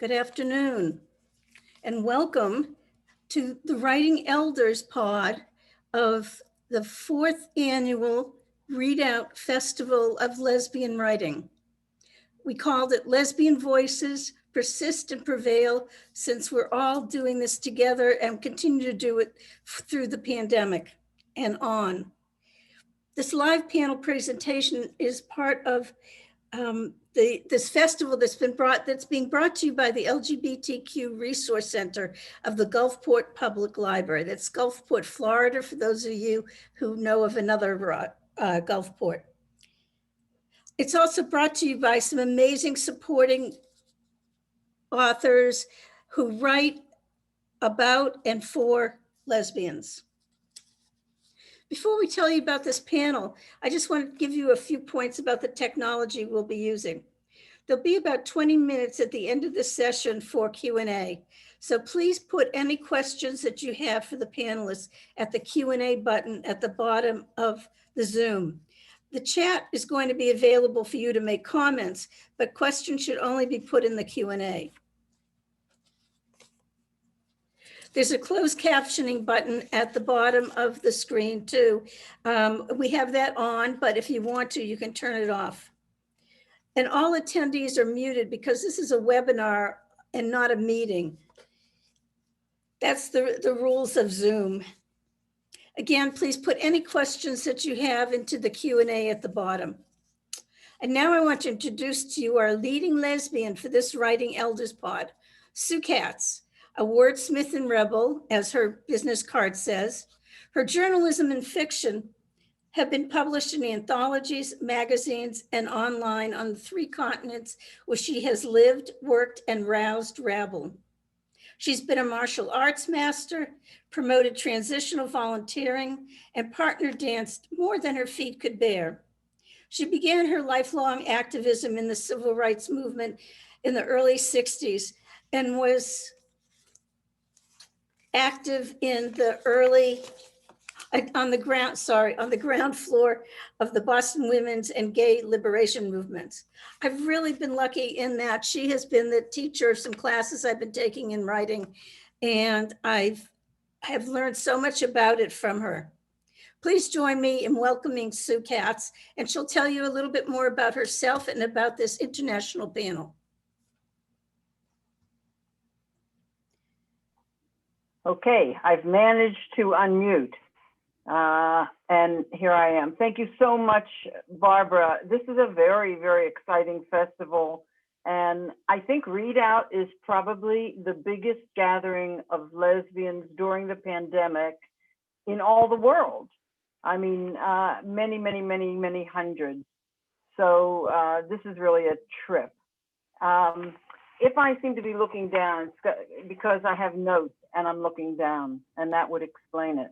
Good afternoon, and welcome to the Writing Elders pod of the 4th annual ReadOut Festival of Lesbian Writing. We called it Lesbian Voices Persist and Prevail, since we're all doing this together and continue to do it through the pandemic and on. This live panel presentation is part of this festival that's being brought to you by the LGBTQ Resource Center of the Gulfport Public Library. That's Gulfport, Florida, for those of you who know of another Gulfport. It's also brought to you by some amazing supporting authors who write about and for lesbians. Before we tell you about this panel, I just want to give you a few points about the technology we'll be using. There'll be about 20 minutes at the end of the session for Q&A. So please put any questions that you have for the panelists at the Q&A button at the bottom of the Zoom. The chat is going to be available for you to make comments, but questions should only be put in the Q&A. There's a closed captioning button at the bottom of the screen too. We have that on, but if you want to, you can turn it off. And all attendees are muted because this is a webinar and not a meeting. That's the rules of Zoom. Again, please put any questions that you have into the Q&A at the bottom. And now I want to introduce to you our leading lesbian for this Writing Elders pod, Sue Katz, a wordsmith and rebel, as her business card says. Her journalism and fiction have been published in anthologies, magazines, and online on the 3 continents where she has lived, worked, and roused rabble. She's been a martial arts master, promoted transitional volunteering, and partner danced more than her feet could bear. She began her lifelong activism in the civil rights movement in the early 60s and was active in the on the ground floor of the Boston women's and gay liberation movements. I've really been lucky in that she has been the teacher of some classes I've been taking in writing, and I have learned so much about it from her. Please join me in welcoming Sue Katz, and she'll tell you a little bit more about herself and about this international panel. Okay, I've managed to unmute, and here I am. Thank you so much, Barbara. This is a very, very exciting festival, and I think ReadOut is probably the biggest gathering of lesbians during the pandemic in all the world. I mean, many, many, many, many hundreds. So this is really a trip. If I seem to be looking down, it's because I have notes and I'm looking down, and that would explain it.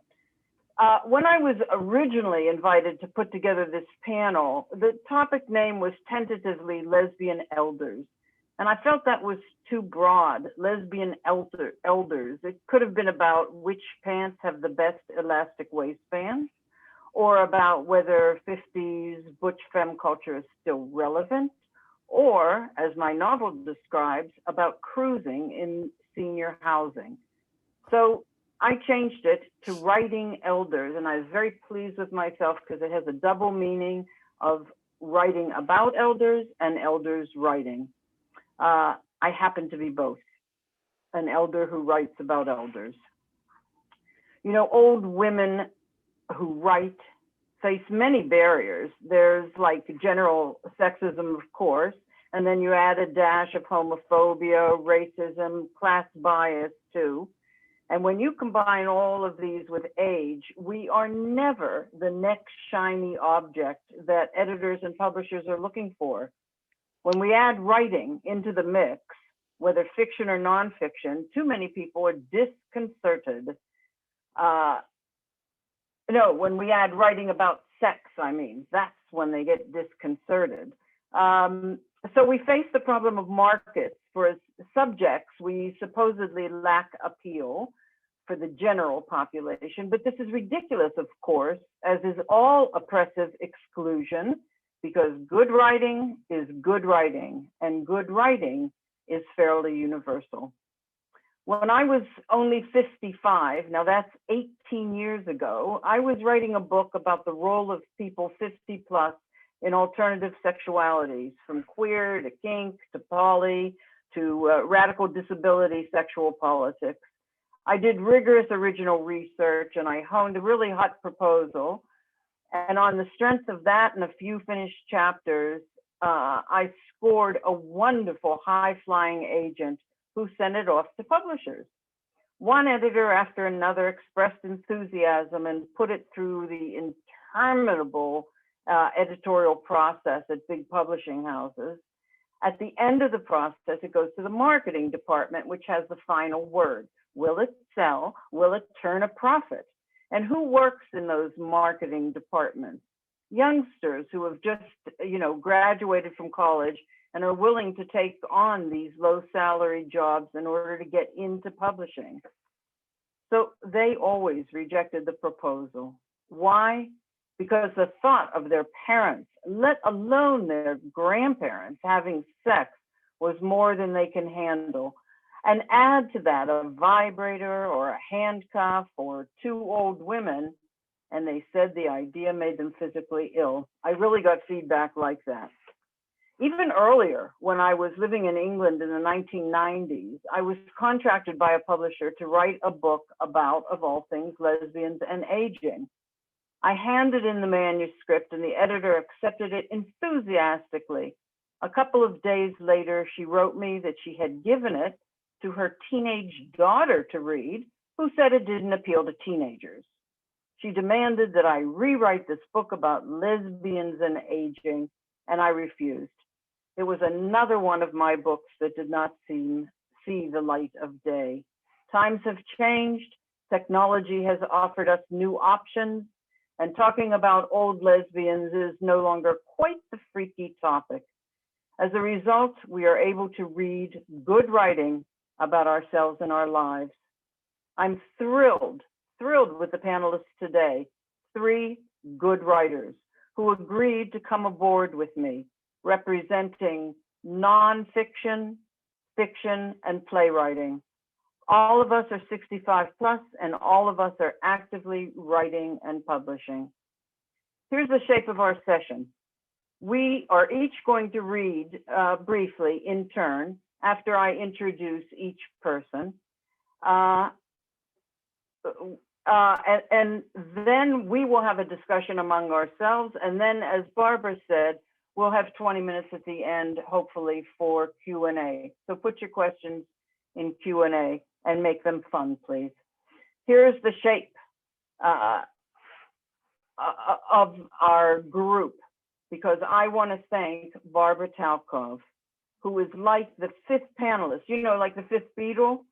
When I was originally invited to put together this panel, the topic name was tentatively Lesbian Elders. And I felt that was too broad, Lesbian Elders. It could have been about which pants have the best elastic waistbands, or about whether 50s butch femme culture is still relevant, or, as my novel describes, about cruising in senior housing. So I changed it to Writing Elders, and I was very pleased with myself because it has a double meaning of writing about elders and elders writing. I happen to be both, an elder who writes about elders. You know, old women who write face many barriers. There's like general sexism, of course, and then you add a dash of homophobia, racism, class bias too. And when you combine all of these with age, we are never the next shiny object that editors and publishers are looking for. When we add writing into the mix, whether fiction or nonfiction, too many people are disconcerted. No, when we add writing about sex, I mean, that's when they get disconcerted. So we face the problem of markets. For subjects, we supposedly lack appeal for the general population, but this is ridiculous, of course, as is all oppressive exclusion, because good writing is good writing, and good writing is fairly universal. When I was only 55, now that's 18 years ago, I was writing a book about the role of people 50 plus in alternative sexualities, from queer to kink to poly to radical disability sexual politics. I did rigorous original research and I honed a really hot proposal. And on the strength of that and a few finished chapters, I scored a wonderful high-flying agent who sent it off to publishers. One editor after another expressed enthusiasm and put it through the interminable editorial process at big publishing houses. At the end of the process, it goes to the marketing department, which has the final word. Will it sell? Will it turn a profit? And who works in those marketing departments? Youngsters who have just, graduated from college and are willing to take on these low salary jobs in order to get into publishing. So they always rejected the proposal. Why? Because the thought of their parents, let alone their grandparents, having sex was more than they can handle. And add to that a vibrator or a handcuff or two old women, and they said the idea made them physically ill. I really got feedback like that. Even earlier, when I was living in England in the 1990s, I was contracted by a publisher to write a book about, of all things, lesbians and aging. I handed in the manuscript and the editor accepted it enthusiastically. A couple of days later, she wrote me that she had given it to her teenage daughter to read, who said it didn't appeal to teenagers. She demanded that I rewrite this book about lesbians and aging, and I refused. It was another one of my books that did not see the light of day. Times have changed, technology has offered us new options, and talking about old lesbians is no longer quite the freaky topic. As a result, we are able to read good writing about ourselves and our lives. I'm thrilled with the panelists today, 3 good writers who agreed to come aboard with me, representing nonfiction, fiction, and playwriting. All of us are 65 plus, and all of us are actively writing and publishing. Here's the shape of our session. We are each going to read briefly in turn after I introduce each person. And then we will have a discussion among ourselves. And then, as Barbara said, we'll have 20 minutes at the end, hopefully, for Q&A. So put your questions in Q&A and make them fun, please. Here's the shape of our group, because I want to thank Barbara Talkov, who is like the 5th panelist, like the 5th Beatle.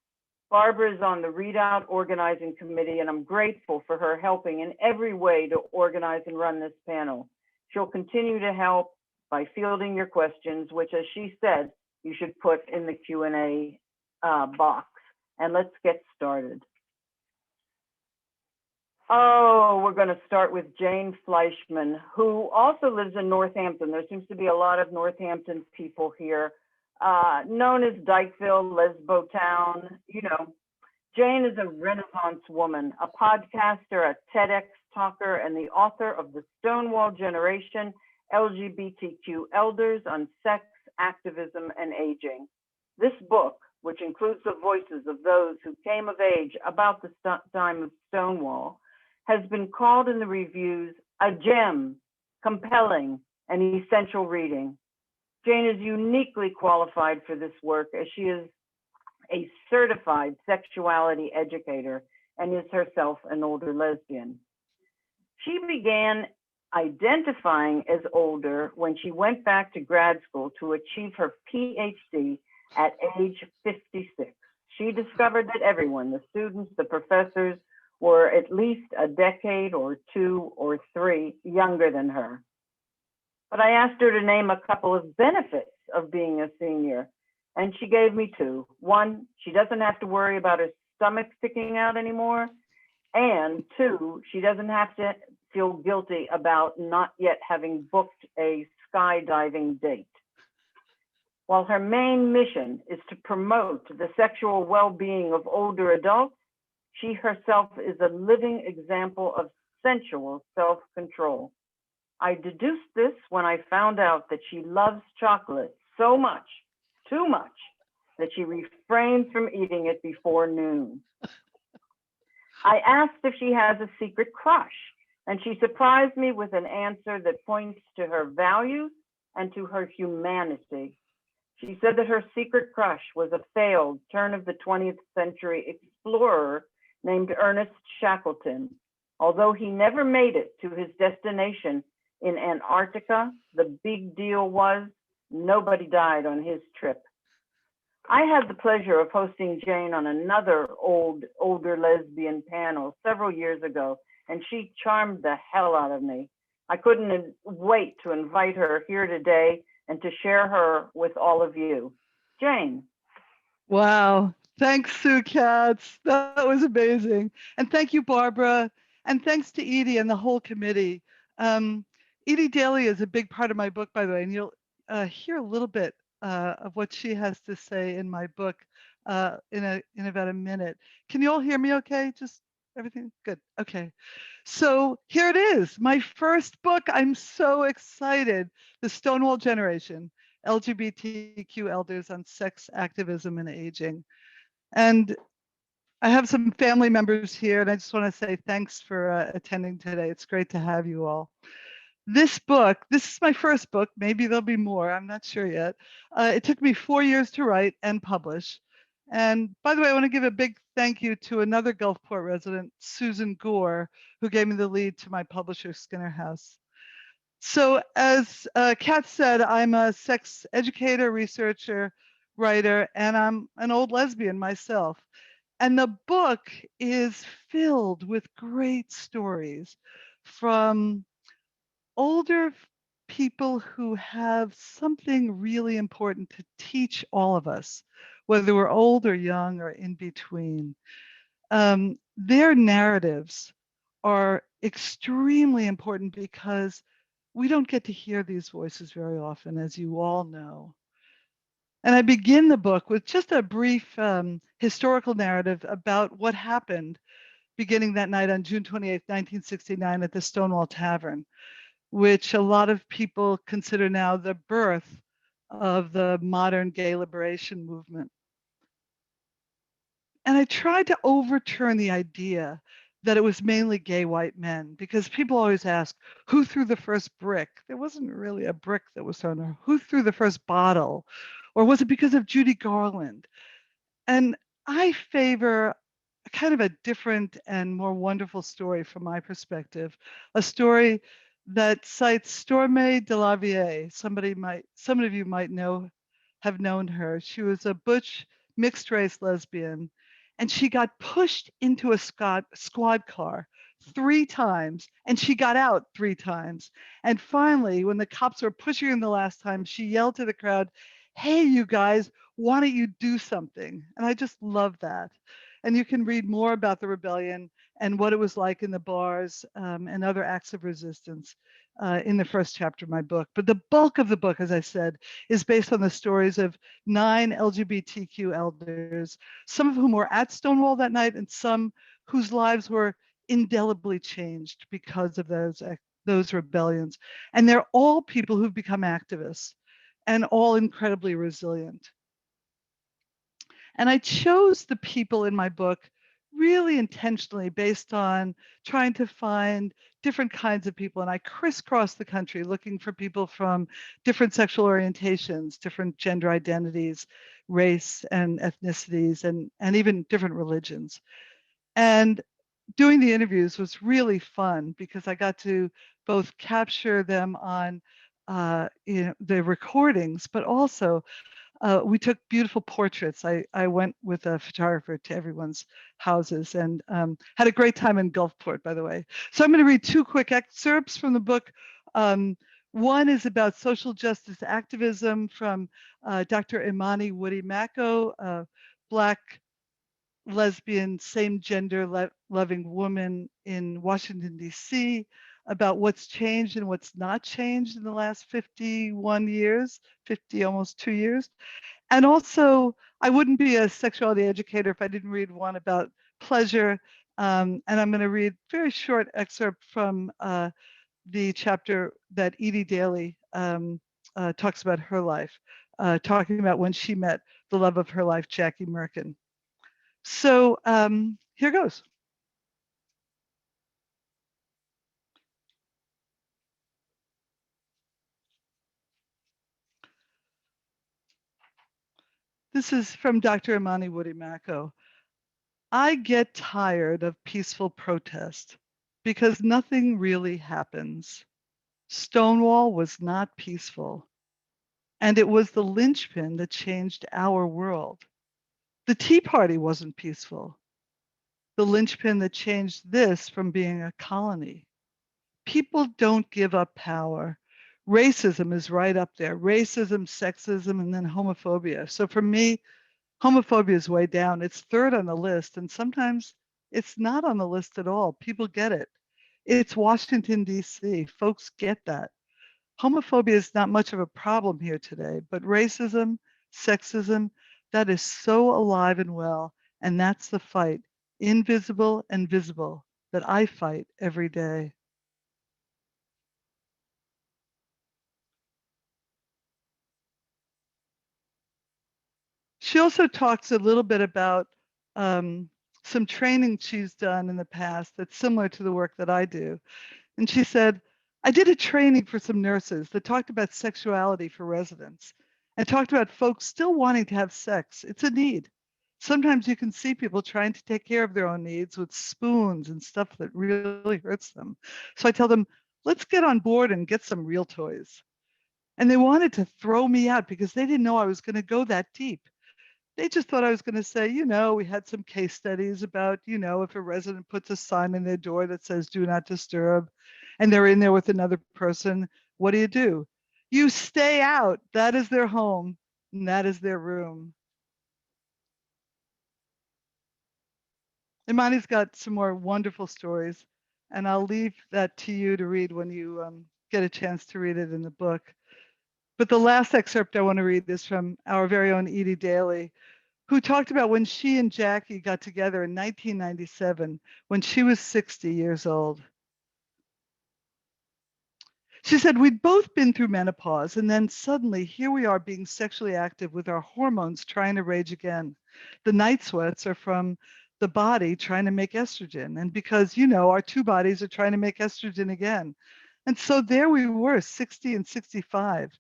Barbara is on the ReadOut organizing committee, and I'm grateful for her helping in every way to organize and run this panel. She'll continue to help by fielding your questions, which, as she said, you should put in the Q&A box. And let's get started. Oh, we're going to start with Jane Fleishman, who also lives in Northampton. There seems to be a lot of Northampton people here, known as Dykeville, Lesbo Town. Jane is a Renaissance woman, a podcaster, a TEDx talker, and the author of The Stonewall Generation, LGBTQ Elders on Sex, Activism, and Aging. This book, which includes the voices of those who came of age about the time of Stonewall, has been called in the reviews a gem, compelling, and essential reading. Jane is uniquely qualified for this work as she is a certified sexuality educator and is herself an older lesbian. She began identifying as older when she went back to grad school to achieve her PhD at age 56. She discovered that everyone, the students, the professors, were at least a decade or 2 or 3 younger than her. But I asked her to name a couple of benefits of being a senior, and she gave me 2. 1, she doesn't have to worry about her stomach sticking out anymore, and 2, she doesn't have to feel guilty about not yet having booked a skydiving date. While her main mission is to promote the sexual well-being of older adults, she herself is a living example of sensual self-control. I deduced this when I found out that she loves chocolate so much, too much, that she refrains from eating it before noon. I asked if she has a secret crush, and she surprised me with an answer that points to her values and to her humanity. She said that her secret crush was a failed turn of the 20th century explorer named Ernest Shackleton. Although he never made it to his destination in Antarctica, the big deal was nobody died on his trip. I had the pleasure of hosting Jane on another older lesbian panel several years ago, and she charmed the hell out of me. I couldn't wait to invite her here today and to share her with all of you. Jane. Wow. Thanks, Sue Katz. That was amazing. And thank you, Barbara. And thanks to Edie and the whole committee. Edie Daly is a big part of my book, by the way, and you'll hear a little bit of what she has to say in my book in about a minute. Can you all hear me okay? Just everything good? Okay. So here it is, my first book. I'm so excited. The Stonewall Generation, LGBTQ Elders on Sex Activism and Aging. And I have some family members here, and I just want to say thanks for attending today. It's great to have you all. This book, this is my first book. Maybe there'll be more. I'm not sure yet. It took me 4 years to write and publish. And by the way, I want to give a big thank you to another Gulfport resident, Susan Gore, who gave me the lead to my publisher, Skinner House. So as Katz said, I'm a sex educator, researcher, writer, and I'm an old lesbian myself. And the book is filled with great stories from older people who have something really important to teach all of us, whether we're old or young or in between. Their narratives are extremely important because we don't get to hear these voices very often, as you all know. And I begin the book with just a brief historical narrative about what happened beginning that night on June 28, 1969 at the Stonewall Tavern, which a lot of people consider now the birth of the modern gay liberation movement. And I tried to overturn the idea that it was mainly gay white men, because people always ask, who threw the first brick? There wasn't really a brick that was thrown, or who threw the first bottle? Or was it because of Judy Garland? And I favor kind of a different and more wonderful story from my perspective, a story that cites Stormé de la Vie. Some of you might have known her. She was a butch mixed race lesbian, and she got pushed into a squad car 3 times, and she got out 3 times. And finally, when the cops were pushing her the last time, she yelled to the crowd, "Hey, you guys, why don't you do something?" And I just love that. And you can read more about the rebellion and what it was like in the bars and other acts of resistance in the first chapter of my book. But the bulk of the book, as I said, is based on the stories of 9 LGBTQ elders, some of whom were at Stonewall that night and some whose lives were indelibly changed because of those rebellions. And they're all people who've become activists and all incredibly resilient. And I chose the people in my book really intentionally based on trying to find different kinds of people. And I crisscrossed the country looking for people from different sexual orientations, different gender identities, race and ethnicities, and even different religions. And doing the interviews was really fun because I got to both capture them on the recordings, but also we took beautiful portraits. I went with a photographer to everyone's houses and had a great time in Gulfport, by the way. So I'm going to read 2 quick excerpts from the book. One is about social justice activism from Dr. Imani Woody Mako, a Black lesbian, same gender loving woman in Washington, D.C. about what's changed and what's not changed in the last 51 years, 50, almost 2 years. And also, I wouldn't be a sexuality educator if I didn't read one about pleasure. And I'm going to read a very short excerpt from the chapter that Edie Daly talks about her life, talking about when she met the love of her life, Jackie Merkin. So here goes. This is from Dr. Imani Woody-Mako. I get tired of peaceful protest because nothing really happens. Stonewall was not peaceful, and it was the linchpin that changed our world. The Tea Party wasn't peaceful, the linchpin that changed this from being a colony. People don't give up power. Racism is right up there. Racism, sexism, and then homophobia. So for me, homophobia is way down. It's third on the list, and sometimes it's not on the list at all. People get it. It's Washington, D.C. Folks get that. Homophobia is not much of a problem here today, but racism, sexism, that is so alive and well. And that's the fight, invisible and visible, that I fight every day. She also talks a little bit about some training she's done in the past that's similar to the work that I do. And she said, I did a training for some nurses that talked about sexuality for residents and talked about folks still wanting to have sex. It's a need. Sometimes you can see people trying to take care of their own needs with spoons and stuff that really hurts them. So I tell them, let's get on board and get some real toys. And they wanted to throw me out because they didn't know I was going to go that deep. They just thought I was going to say, we had some case studies about, if a resident puts a sign in their door that says do not disturb, and they're in there with another person, what do? You stay out. That is their home, and that is their room. Imani's got some more wonderful stories, and I'll leave that to you to read when you get a chance to read it in the book. But the last excerpt I want to read is from our very own Edie Daly, who talked about when she and Jackie got together in 1997, when she was 60 years old. She said, we'd both been through menopause, and then suddenly here we are being sexually active with our hormones trying to rage again. The night sweats are from the body trying to make estrogen. And because, our two bodies are trying to make estrogen again. And so there we were, 60 and 65.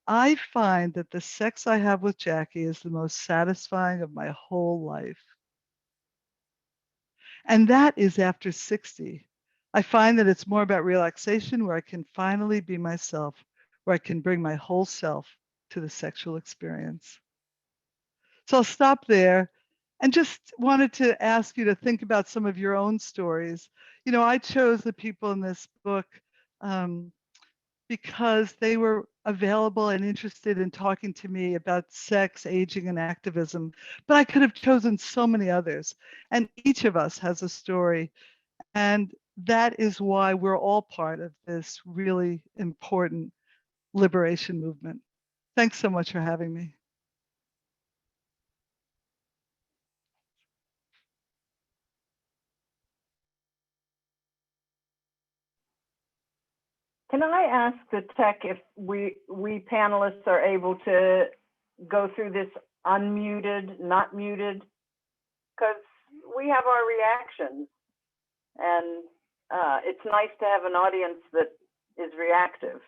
I find that the sex I have with Jackie is the most satisfying of my whole life. And that is after 60. I find that it's more about relaxation, where I can finally be myself, where I can bring my whole self to the sexual experience. So I'll stop there and just wanted to ask you to think about some of your own stories. I chose the people in this book because they were available and interested in talking to me about sex, aging, and activism. But I could have chosen so many others. And each of us has a story. And that is why we're all part of this really important liberation movement. Thanks so much for having me. Can I ask the tech if we panelists are able to go through this unmuted, not muted? Because we have our reactions, and it's nice to have an audience that is reactive.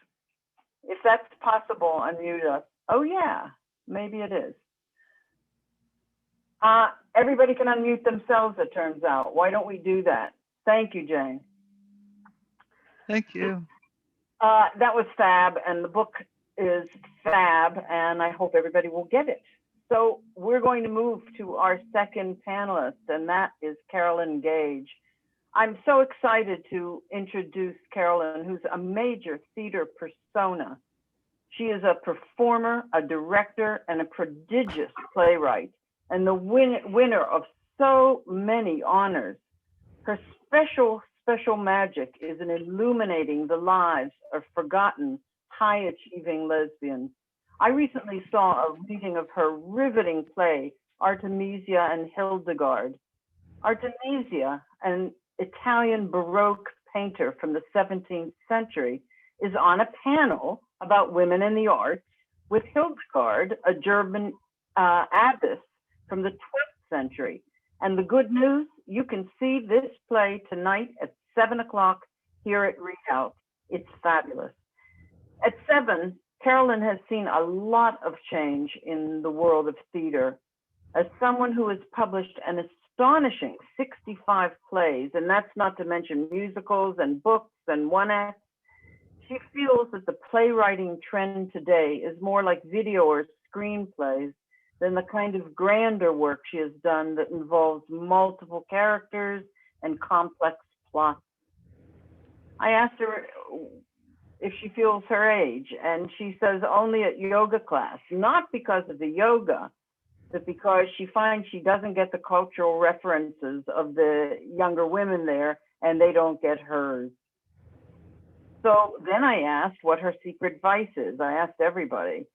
If that's possible, unmute us. Oh yeah, maybe it is. Everybody can unmute themselves, it turns out. Why don't we do that? Thank you, Jane. Thank you. That was fab, and the book is fab, and I hope everybody will get it. So we're going to move to our second panelist, and that is Carolyn Gage. I'm so excited to introduce Carolyn, who's a major theater persona. She is a performer, a director, and a prodigious playwright, and the winner of so many honors. Her special special magic is in illuminating the lives of forgotten, high-achieving lesbians. I recently saw a reading of her riveting play, Artemisia and Hildegard. Artemisia, an Italian Baroque painter from the 17th century, is on a panel about women in the arts with Hildegard, a German abbess from the 12th century. And the good news, you can see this play tonight at 7 o'clock here at ReadOut. It's fabulous. At 7, Carolyn has seen a lot of change in the world of theater. As someone who has published an astonishing 65 plays, and that's not to mention musicals and books and one-acts, she feels that the playwriting trend today is more like video or screenplays than the kind of grander work she has done that involves multiple characters and complex plots. I asked her if she feels her age, and she says only at yoga class, not because of the yoga, but because she finds she doesn't get the cultural references of the younger women there, and they don't get hers. So then I asked what her secret vice is. I asked everybody.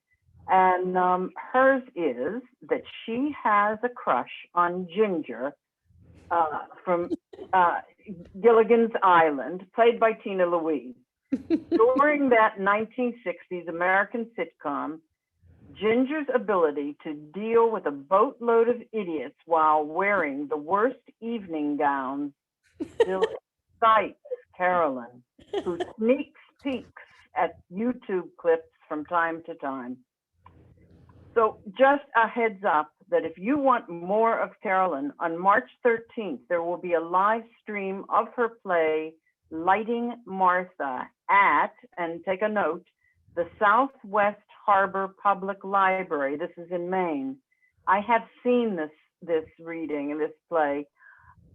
And hers is that she has a crush on Ginger from Gilligan's Island, played by Tina Louise. During that 1960s American sitcom, Ginger's ability to deal with a boatload of idiots while wearing the worst evening gowns still excites Carolyn, who sneaks peeks at YouTube clips from time to time. So just a heads up that if you want more of Carolyn, on March 13th, there will be a live stream of her play, Lighting Martha, at, and take a note, the Southwest Harbor Public Library. This is in Maine. I have seen this reading and this play,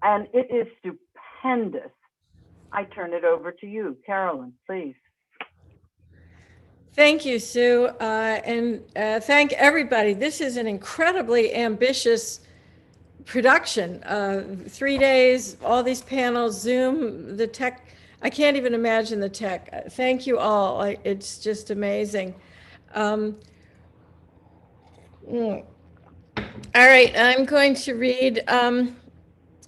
and it is stupendous. I turn it over to you, Carolyn, please. Thank you, Sue, and thank everybody. This is an incredibly ambitious production. 3 days, all these panels, Zoom, the tech. I can't even imagine the tech. Thank you all. It's just amazing. All right, I'm going to read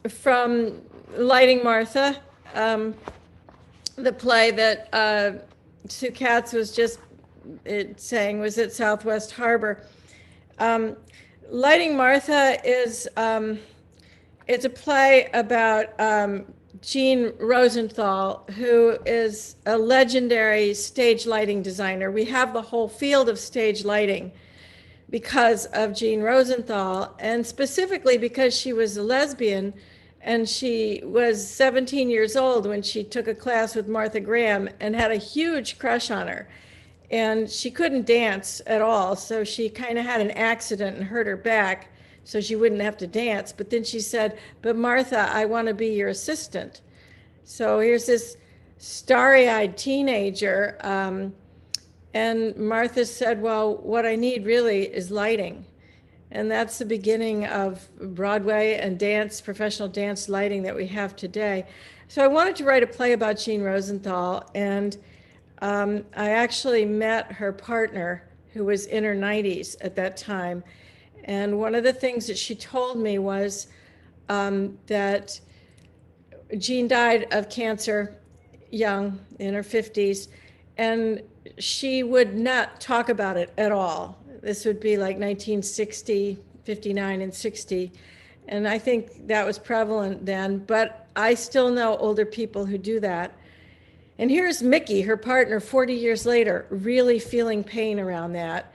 from Lighting Martha, the play that Sue Katz was just saying was at Southwest Harbor. Lighting Martha is it's a play about Jean Rosenthal, who is a legendary stage lighting designer. We have the whole field of stage lighting because of Jean Rosenthal, and specifically because she was a lesbian, and she was 17 years old when she took a class with Martha Graham and had a huge crush on her. And she couldn't dance at all, so she kind of had an accident and hurt her back, so she wouldn't have to dance. But then she said, "But Martha, I want to be your assistant." So here's this starry-eyed teenager, and Martha said, "Well, what I need really is lighting." And that's the beginning of Broadway and dance, professional dance lighting that we have today. So I wanted to write a play about Jean Rosenthal, and I actually met her partner, who was in her 90s at that time. And one of the things that she told me was that Jean died of cancer young, in her 50s, and she would not talk about it at all. This would be like 1960, 59 and 60. And I think that was prevalent then, but I still know older people who do that. And here's Mickey, her partner, 40 years later, really feeling pain around that.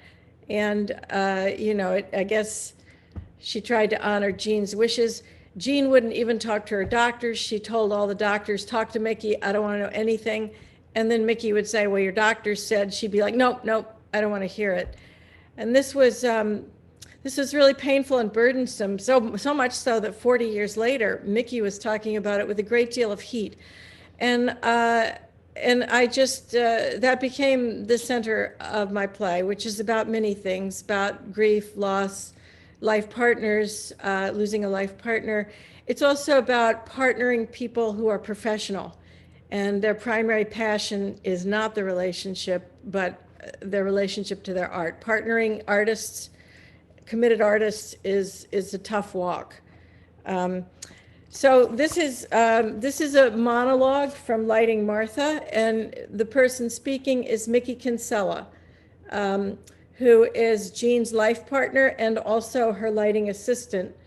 And, I guess she tried to honor Jean's wishes. Jean wouldn't even talk to her doctors. She told all the doctors, "Talk to Mickey, I don't want to know anything." And then Mickey would say, "Well, your doctor said," she'd be like, "Nope, I don't want to hear it." And this was really painful and burdensome, so much so that 40 years later, Mickey was talking about it with a great deal of heat. And I just, that became the center of my play, which is about many things, about grief, loss, life partners, losing a life partner. It's also about partnering people who are professional, and their primary passion is not the relationship, but their relationship to their art. Partnering artists, committed artists, is a tough walk. So this is a monologue from Lighting Martha, and the person speaking is Mickey Kinsella, who is Jean's life partner and also her lighting assistant.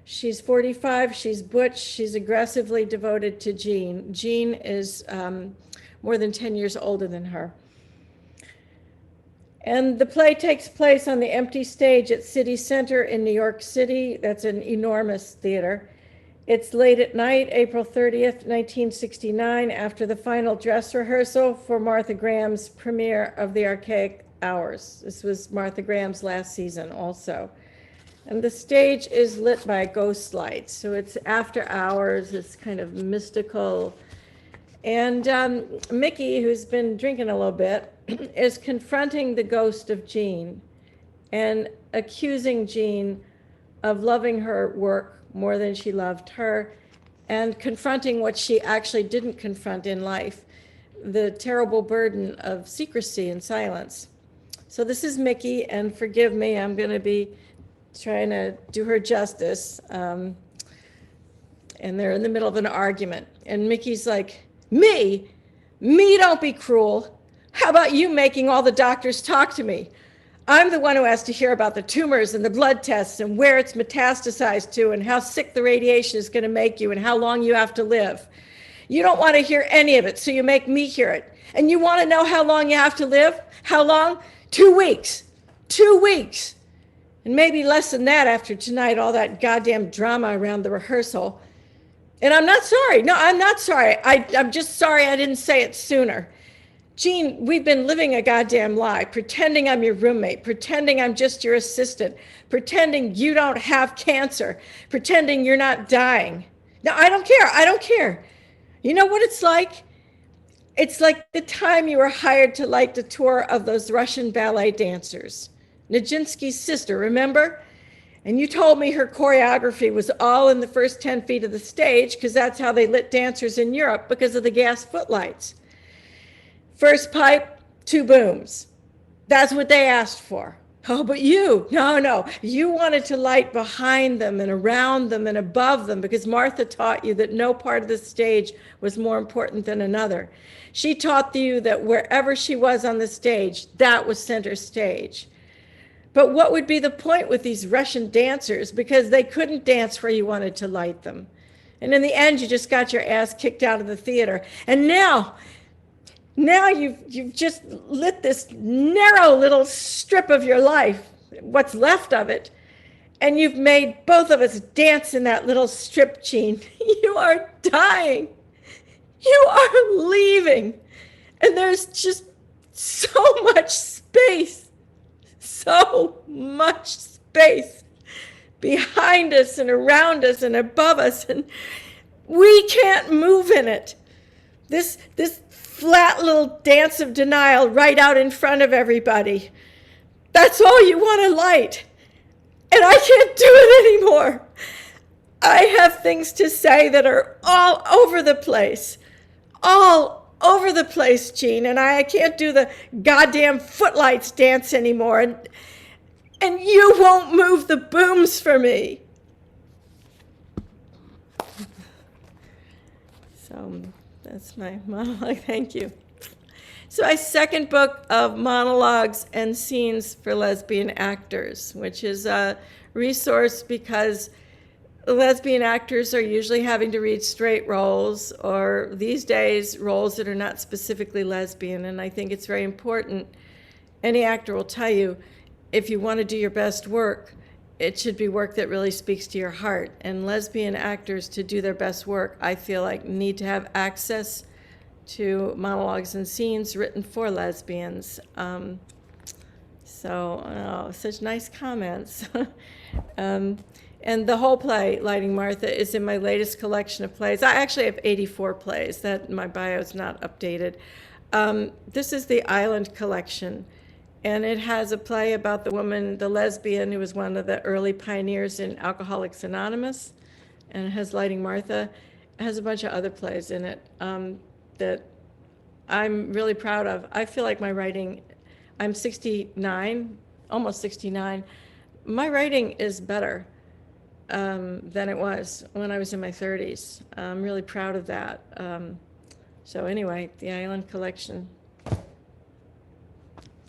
She's 45, she's butch, she's aggressively devoted to Jean. Jean is more than 10 years older than her. And the play takes place on the empty stage at City Center in New York City. That's an enormous theater. It's late at night, April 30th, 1969, after the final dress rehearsal for Martha Graham's premiere of The Archaic Hours. This was Martha Graham's last season also. And the stage is lit by ghost lights, so it's after hours, it's kind of mystical. And Mickey, who's been drinking a little bit, is confronting the ghost of Jean and accusing Jean of loving her work more than she loved her, and confronting what she actually didn't confront in life, the terrible burden of secrecy and silence. So this is Mickey, and forgive me, I'm going to be trying to do her justice. And they're in the middle of an argument. And Mickey's like, me, don't be cruel. How about you making all the doctors talk to me? I'm the one who has to hear about the tumors and the blood tests and where it's metastasized to and how sick the radiation is going to make you and how long you have to live. You don't want to hear any of it, so you make me hear it. And you want to know how long you have to live? How long? 2 weeks. 2 weeks. And maybe less than that after tonight, all that goddamn drama around the rehearsal. And I'm not sorry. No, I'm not sorry. I'm just sorry I didn't say it sooner. Jean, we've been living a goddamn lie, pretending I'm your roommate, pretending I'm just your assistant, pretending you don't have cancer, pretending you're not dying. No, I don't care. I don't care. You know what it's like? It's like the time you were hired to light the tour of those Russian ballet dancers. Nijinsky's sister, remember? And you told me her choreography was all in the first 10 feet of the stage because that's how they lit dancers in Europe because of the gas footlights. First pipe, 2 booms. That's what they asked for. Oh, but you, no. You wanted to light behind them and around them and above them because Martha taught you that no part of the stage was more important than another. She taught you that wherever she was on the stage, that was center stage. But what would be the point with these Russian dancers? Because they couldn't dance where you wanted to light them. And in the end, you just got your ass kicked out of the theater. And now you've just lit this narrow little strip of your life, what's left of it, and you've made both of us dance in that little strip, Jean. You are dying. You are leaving. And there's just so much space. So much space behind us and around us and above us, and we can't move in it. This flat little dance of denial right out in front of everybody. That's all you want to light. And I can't do it anymore. I have things to say that are all over the place. All over the place, Jean, and I can't do the goddamn footlights dance anymore, and you won't move the booms for me. So that's my monologue. Thank you. So my second book of monologues and scenes for lesbian actors, which is a resource because lesbian actors are usually having to read straight roles, or these days, roles that are not specifically lesbian. And I think it's very important. Any actor will tell you, if you want to do your best work, it should be work that really speaks to your heart. And lesbian actors, to do their best work, I feel like need to have access to monologues and scenes written for lesbians. Such nice comments. And the whole play, Lighting Martha, is in my latest collection of plays. I actually have 84 plays. My bio is not updated. This is the Island collection, and it has a play about the woman, the lesbian, who was one of the early pioneers in Alcoholics Anonymous. and it has Lighting Martha. It has a bunch of other plays in it that I'm really proud of. I feel like my writing, I'm 69, almost 69. My writing is better than it was when I was in my 30s. I'm really proud of that. So anyway, the Island Collection.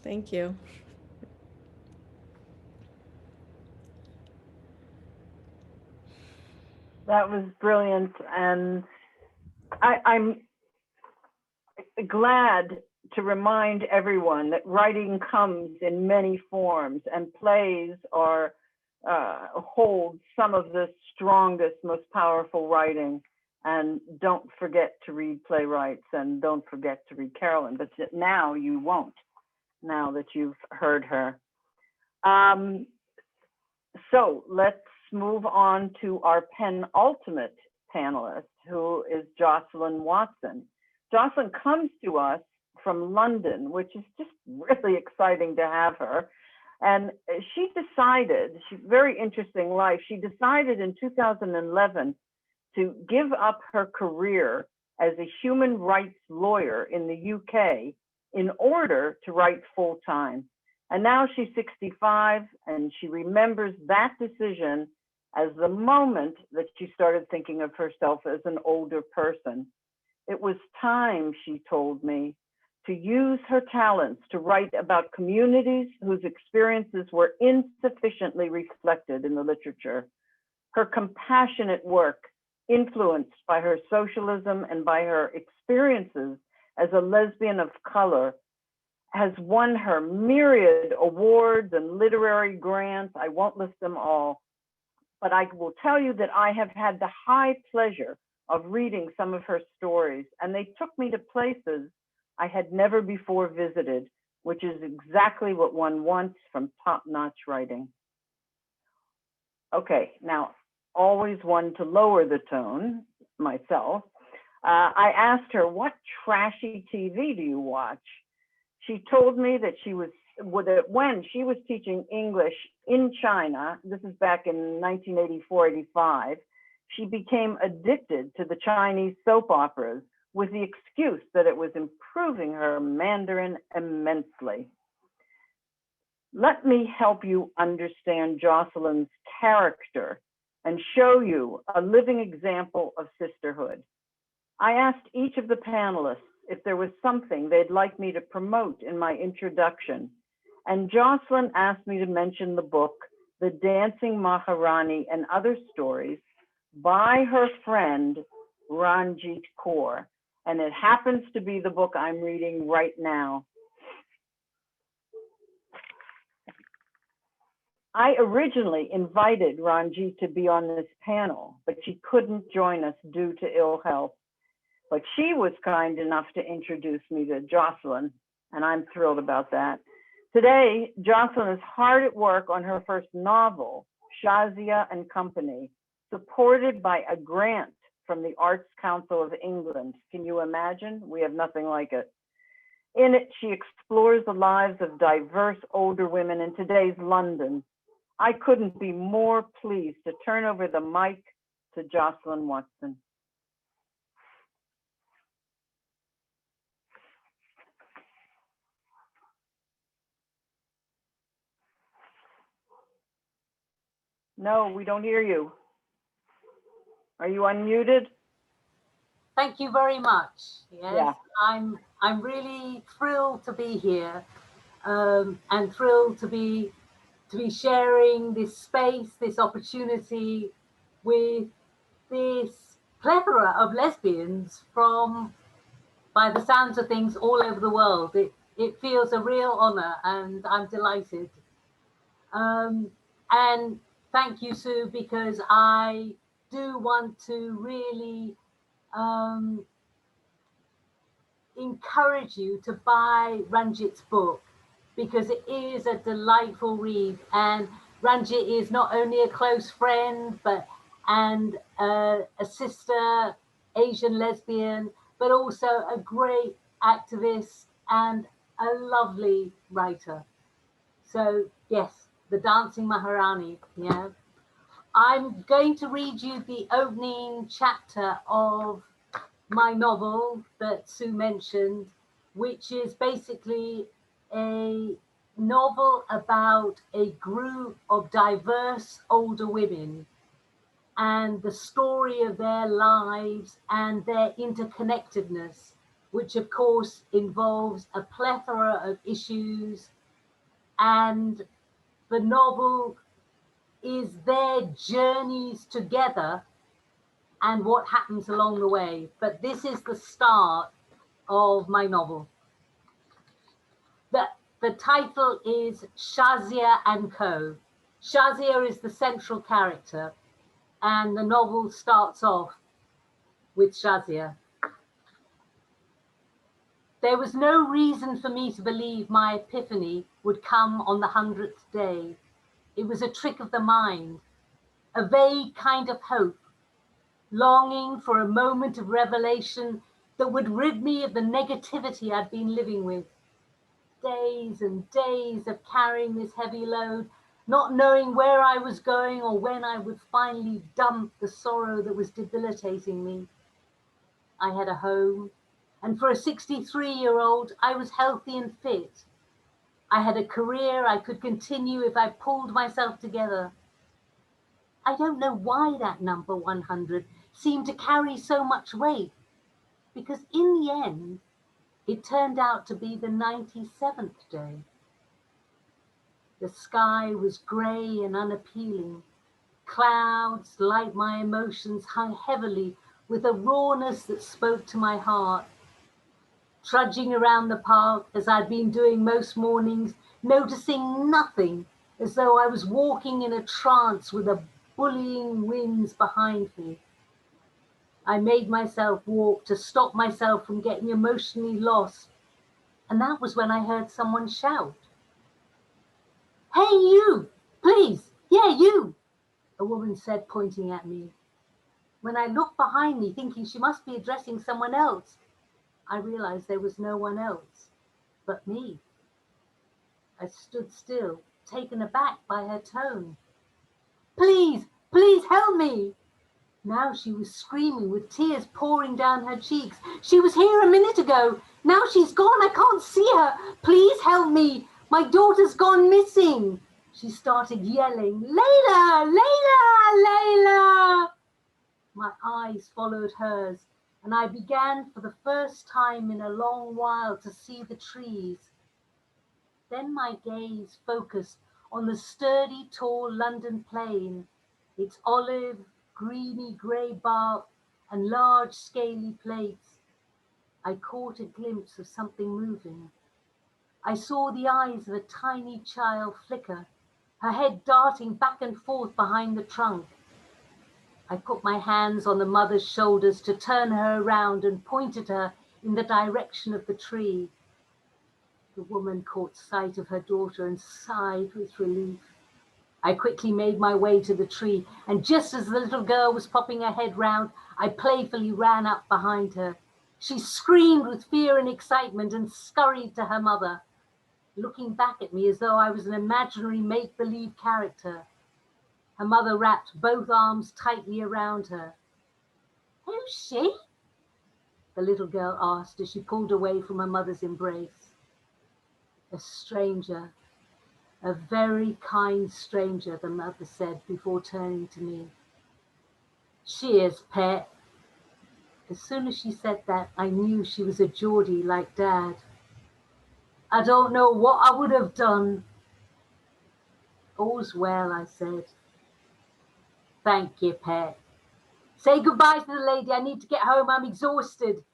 Thank you. That was brilliant. And I'm glad to remind everyone that writing comes in many forms, and plays are hold some of the strongest, most powerful writing. And don't forget to read playwrights, and don't forget to read Carolyn, but now you won't, now that you've heard her. So let's move on to our penultimate panelist, who is Jocelyn Watson. Jocelyn comes to us from London, which is just really exciting to have her. And she decided, very interesting life, she decided in 2011 to give up her career as a human rights lawyer in the UK in order to write full time. And now she's 65, and she remembers that decision as the moment that she started thinking of herself as an older person. It was time, she told me, to use her talents to write about communities whose experiences were insufficiently reflected in the literature. Her compassionate work, influenced by her socialism and by her experiences as a lesbian of color, has won her myriad awards and literary grants. I won't list them all, but I will tell you that I have had the high pleasure of reading some of her stories, and they took me to places I had never before visited, which is exactly what one wants from top-notch writing. Okay, now, always one to lower the tone, myself. I asked her, what trashy TV do you watch? She told me that when she was teaching English in China, this is back in 1984-85, she became addicted to the Chinese soap operas with the excuse that it was improving her Mandarin immensely. Let me help you understand Jocelyn's character and show you a living example of sisterhood. I asked each of the panelists if there was something they'd like me to promote in my introduction, and Jocelyn asked me to mention the book, The Dancing Maharani and Other Stories, by her friend, Ranjit Kaur. And it happens to be the book I'm reading right now. I originally invited Ranjit to be on this panel, but she couldn't join us due to ill health. But she was kind enough to introduce me to Jocelyn, and I'm thrilled about that. Today, Jocelyn is hard at work on her first novel, Shazia and Company, supported by a grant from the Arts Council of England. Can you imagine? We have nothing like it. In it, she explores the lives of diverse older women in today's London. I couldn't be more pleased to turn over the mic to Jocelyn Watson. No, we don't hear you. Are you unmuted? Thank you very much. Yes, Yeah. I'm really thrilled to be here, and thrilled to be sharing this space, this opportunity with this plethora of lesbians from, by the sounds of things, all over the world. It feels a real honor, and I'm delighted. And thank you, Sue, because I do want to really encourage you to buy Ranjit's book, because it is a delightful read. And Ranjit is not only a close friend, and a sister, Asian lesbian, but also a great activist and a lovely writer. So yes, The Dancing Maharani. Yeah, I I'm going to read you the opening chapter of my novel that Sue mentioned, which is basically a novel about a group of diverse older women and the story of their lives and their interconnectedness, which of course involves a plethora of issues. And the novel is their journeys together and what happens along the way. But this is the start of my novel. The title is Shazia Co. Shazia is the central character, and the novel starts off with Shazia. There was no reason for me to believe my epiphany would come on the 100th day. It was a trick of the mind, a vague kind of hope, longing for a moment of revelation that would rid me of the negativity I'd been living with. Days and days of carrying this heavy load, not knowing where I was going or when I would finally dump the sorrow that was debilitating me. I had a home, and for a 63-year-old, I was healthy and fit. I had a career I could continue if I pulled myself together. I don't know why that number 100 seemed to carry so much weight, because in the end, it turned out to be the 97th day. The sky was grey and unappealing. Clouds, like my emotions, hung heavily with a rawness that spoke to my heart. Trudging around the park, as I'd been doing most mornings, noticing nothing, as though I was walking in a trance with the bullying winds behind me. I made myself walk to stop myself from getting emotionally lost, and that was when I heard someone shout, "Hey, you! Please! Yeah, you!" a woman said, pointing at me. When I looked behind me, thinking she must be addressing someone else, I realized there was no one else but me. I stood still, taken aback by her tone. "Please, please help me!" Now she was screaming with tears pouring down her cheeks. "She was here a minute ago. Now she's gone. I can't see her. Please help me. My daughter's gone missing." She started yelling, "Layla, Layla, Layla." My eyes followed hers, and I began for the first time in a long while to see the trees. Then my gaze focused on the sturdy, tall London plane, its olive, greeny grey bark and large scaly plates. I caught a glimpse of something moving. I saw the eyes of a tiny child flicker, her head darting back and forth behind the trunk. I put my hands on the mother's shoulders to turn her around and pointed her in the direction of the tree. The woman caught sight of her daughter and sighed with relief. I quickly made my way to the tree, and just as the little girl was popping her head round, I playfully ran up behind her. She screamed with fear and excitement and scurried to her mother, looking back at me as though I was an imaginary make-believe character. Her mother wrapped both arms tightly around her. "Who's she?" the little girl asked as she pulled away from her mother's embrace. "A stranger. A very kind stranger," the mother said before turning to me. "She is, pet." As soon as she said that, I knew she was a Geordie like Dad. "I don't know what I would have done." "All's well," I said. "Thank you, pet. Say goodbye to the lady. I need to get home. I'm exhausted."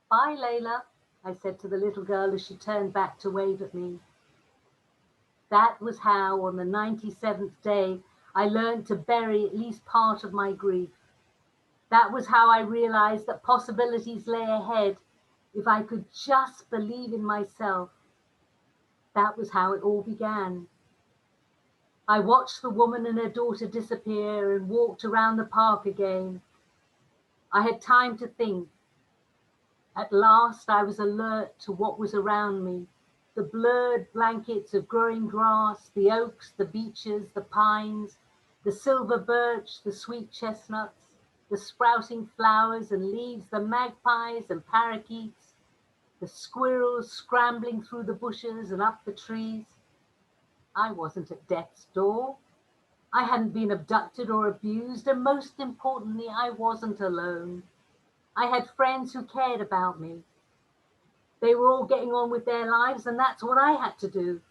"Bye, Layla," I said to the little girl as she turned back to wave at me. That was how, on the 97th day, I learned to bury at least part of my grief. That was how I realized that possibilities lay ahead if I could just believe in myself. That was how it all began. I watched the woman and her daughter disappear and walked around the park again. I had time to think. At last, I was alert to what was around me. The blurred blankets of growing grass, the oaks, the beeches, the pines, the silver birch, the sweet chestnuts, the sprouting flowers and leaves, the magpies and parakeets, the squirrels scrambling through the bushes and up the trees. I wasn't at death's door. I hadn't been abducted or abused, and most importantly, I wasn't alone. I had friends who cared about me. They were all getting on with their lives, and that's what I had to do.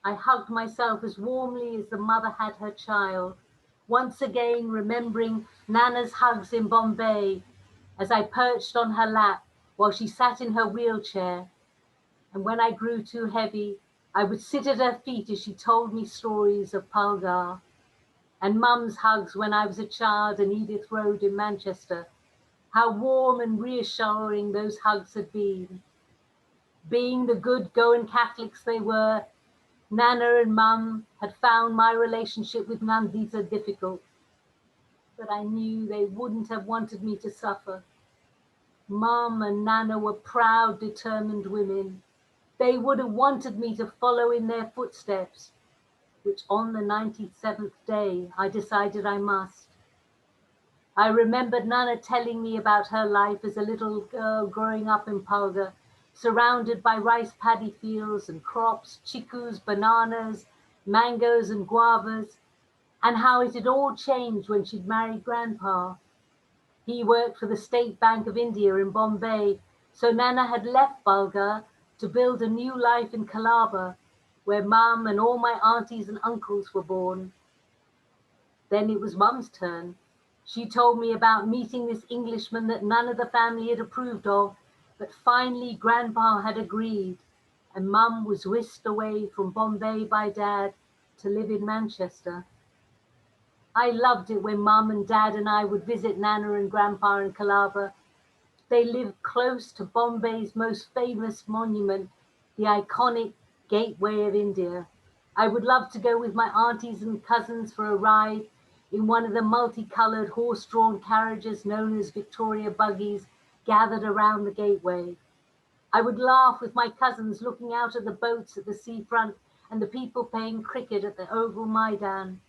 I hugged myself as warmly as the mother had her child, once again remembering Nana's hugs in Bombay as I perched on her lap while she sat in her wheelchair. And when I grew too heavy, I would sit at her feet as she told me stories of Pulgar. And Mum's hugs when I was a child in Edith Road in Manchester. How warm and reassuring those hugs had been. Being the good going Catholics they were, Nana and Mum had found my relationship with Nandita difficult, but I knew they wouldn't have wanted me to suffer. Mum and Nana were proud, determined women. They would have wanted me to follow in their footsteps, which on the 97th day I decided I must. I remembered Nana telling me about her life as a little girl growing up in Pulgar, surrounded by rice paddy fields and crops, chicus, bananas, mangoes and guavas, and how it had all changed when she'd married Grandpa. He worked for the State Bank of India in Bombay, so Nana had left Bulgar to build a new life in Calabar, where Mum and all my aunties and uncles were born. Then it was Mum's turn. She told me about meeting this Englishman that none of the family had approved of, but finally Grandpa had agreed, and Mum was whisked away from Bombay by Dad to live in Manchester. I loved it when Mum and Dad and I would visit Nana and Grandpa in Calabar. They lived close to Bombay's most famous monument, the iconic Gateway of India. I would love to go with my aunties and cousins for a ride in one of the multicolored horse-drawn carriages known as Victoria buggies gathered around the gateway. I would laugh with my cousins looking out at the boats at the seafront and the people playing cricket at the Oval Maidan.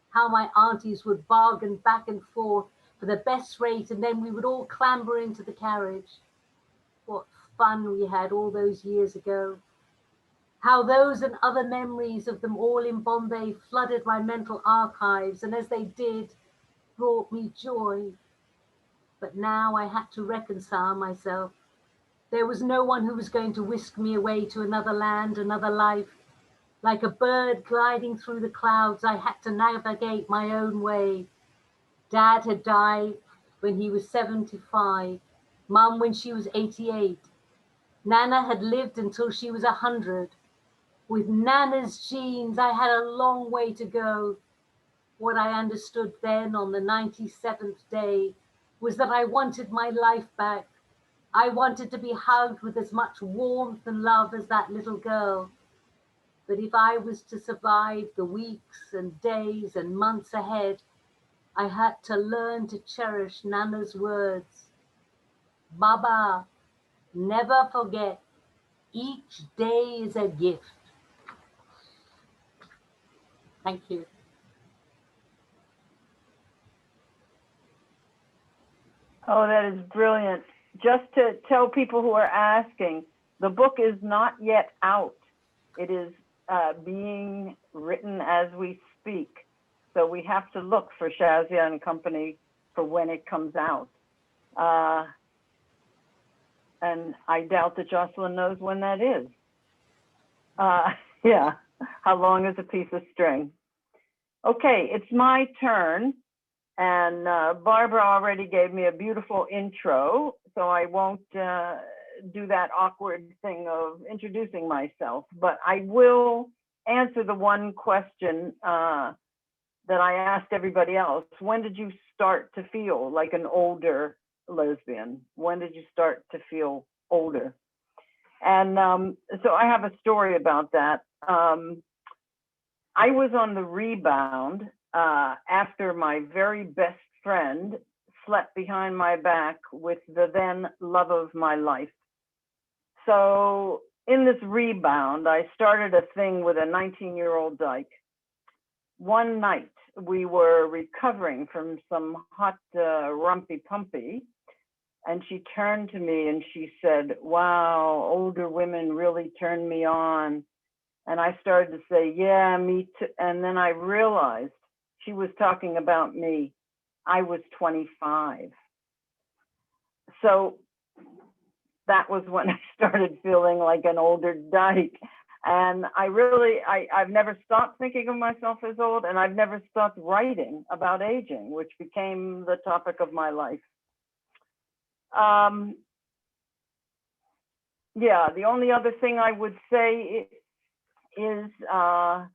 How my aunties would bargain back and forth for the best rate, and then we would all clamber into the carriage. What fun we had all those years ago. How those and other memories of them all in Bombay flooded my mental archives, and as they did, brought me joy. But now I had to reconcile myself. There was no one who was going to whisk me away to another land, another life. Like a bird gliding through the clouds, I had to navigate my own way. Dad had died when he was 75, Mum when she was 88. Nana had lived until she was 100. With Nana's genes, I had a long way to go. What I understood then on the 97th day was that I wanted my life back. I wanted to be hugged with as much warmth and love as that little girl. But if I was to survive the weeks and days and months ahead, I had to learn to cherish Nana's words. Baba, never forget, each day is a gift. Thank you. Oh, that is brilliant. Just to tell people who are asking, the book is not yet out. It is being written as we speak. So we have to look for Shazia and Company for when it comes out. And I doubt that Jocelyn knows when that is. Yeah, how long is a piece of string? Okay, it's my turn. And Barbara already gave me a beautiful intro, so I won't do that awkward thing of introducing myself, but I will answer the one question that I asked everybody else. When did you start to feel like an older lesbian? When did you start to feel older? And so I have a story about that. I was on the rebound after my very best friend slept behind my back with the then love of my life. So in this rebound, I started a thing with a 19-year-old dyke. One night, we were recovering from some hot rumpy pumpy. And she turned to me and she said, wow, older women really turn me on. And I started to say, yeah, me too. And then I realized she was talking about me. I was 25. So that was when I started feeling like an older dyke. And I've never stopped thinking of myself as old, and I've never stopped writing about aging, which became the topic of my life. Yeah, the only other thing I would say is I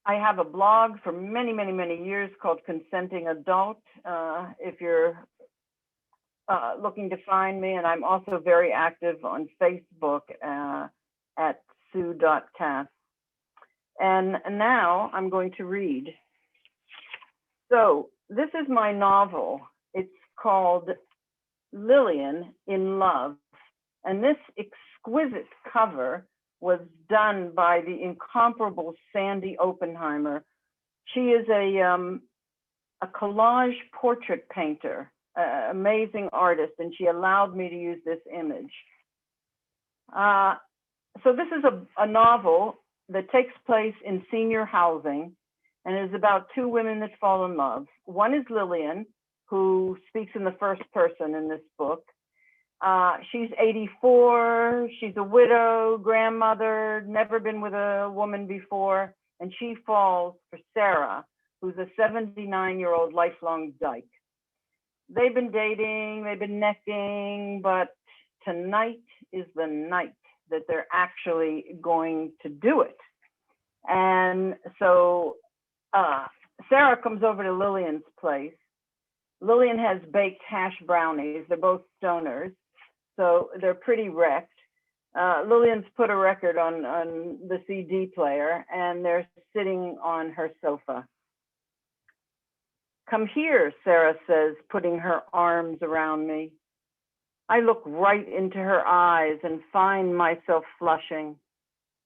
have a blog for many, many, many years called Consenting Adult, if you're looking to find me. And I'm also very active on Facebook at sue.katz. And now I'm going to read. So this is my novel. It's called Lillian in Love. And this exquisite cover was done by the incomparable Sandy Oppenheimer. She is a collage portrait painter, amazing artist, and she allowed me to use this image. So this is a novel that takes place in senior housing and is about two women that fall in love. One is Lillian, who speaks in the first person in this book. She's 84, she's a widow, grandmother, never been with a woman before, and she falls for Sarah, who's a 79-year-old lifelong dyke. They've been dating, they've been necking, but tonight is the night that they're actually going to do it. And so Sarah comes over to Lillian's place. Lillian has baked hash brownies. They're both stoners, so they're pretty wrecked. Lillian's put a record on the CD player, and they're sitting on her sofa. Come here, Sarah says, putting her arms around me. I look right into her eyes and find myself flushing.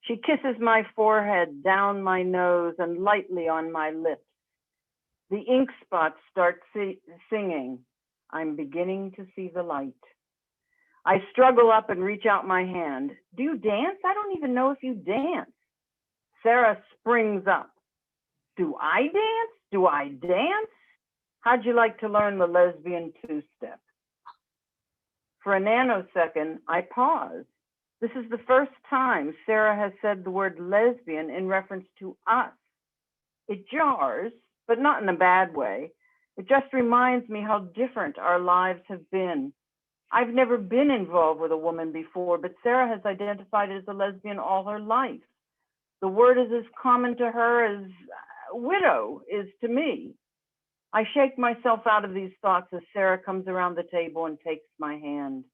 She kisses my forehead, down my nose, and lightly on my lips. The ink spots start singing. I'm beginning to see the light. I struggle up and reach out my hand. Do you dance? I don't even know if you dance. Sarah springs up. Do I dance? Do I dance? How'd you like to learn the lesbian two-step? For a nanosecond, I pause. This is the first time Sarah has said the word lesbian in reference to us. It jars, but not in a bad way. It just reminds me how different our lives have been. I've never been involved with a woman before, but Sarah has identified as a lesbian all her life. The word is as common to her as widow is to me. I shake myself out of these thoughts as Sarah comes around the table and takes my hand.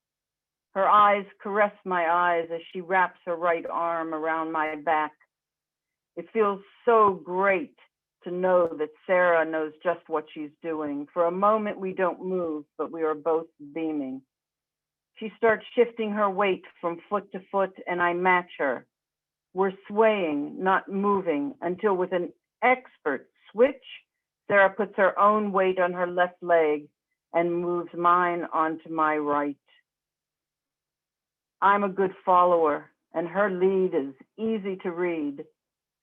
Her eyes caress my eyes as she wraps her right arm around my back. It feels so great to know that Sarah knows just what she's doing. For a moment, we don't move, but we are both beaming. She starts shifting her weight from foot to foot, and I match her. We're swaying, not moving, until with an expert switch, Sarah puts her own weight on her left leg and moves mine onto my right. I'm a good follower, and her lead is easy to read.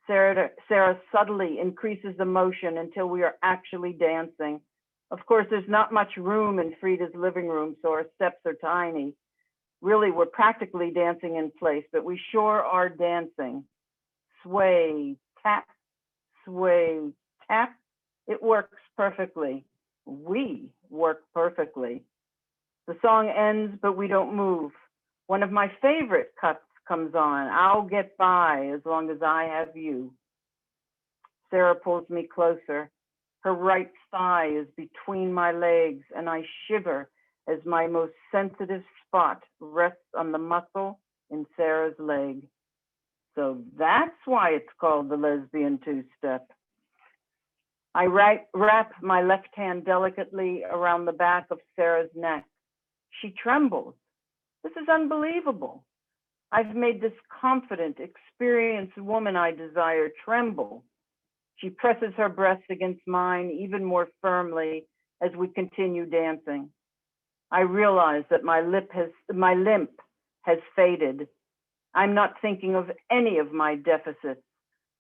Sarah subtly increases the motion until we are actually dancing. Of course, there's not much room in Frida's living room, so our steps are tiny. Really, we're practically dancing in place, but we sure are dancing. Sway, tap, sway, tap. It works perfectly. We work perfectly. The song ends, but we don't move. One of my favorite cuts comes on. I'll get by as long as I have you. Sarah pulls me closer. Her right thigh is between my legs, and I shiver as my most sensitive spot rests on the muscle in Sarah's leg. So that's why it's called the lesbian two-step. I wrap my left hand delicately around the back of Sarah's neck. She trembles. This is unbelievable. I've made this confident, experienced woman I desire tremble. She presses her breast against mine even more firmly as we continue dancing. I realize that my limp has faded. I'm not thinking of any of my deficits,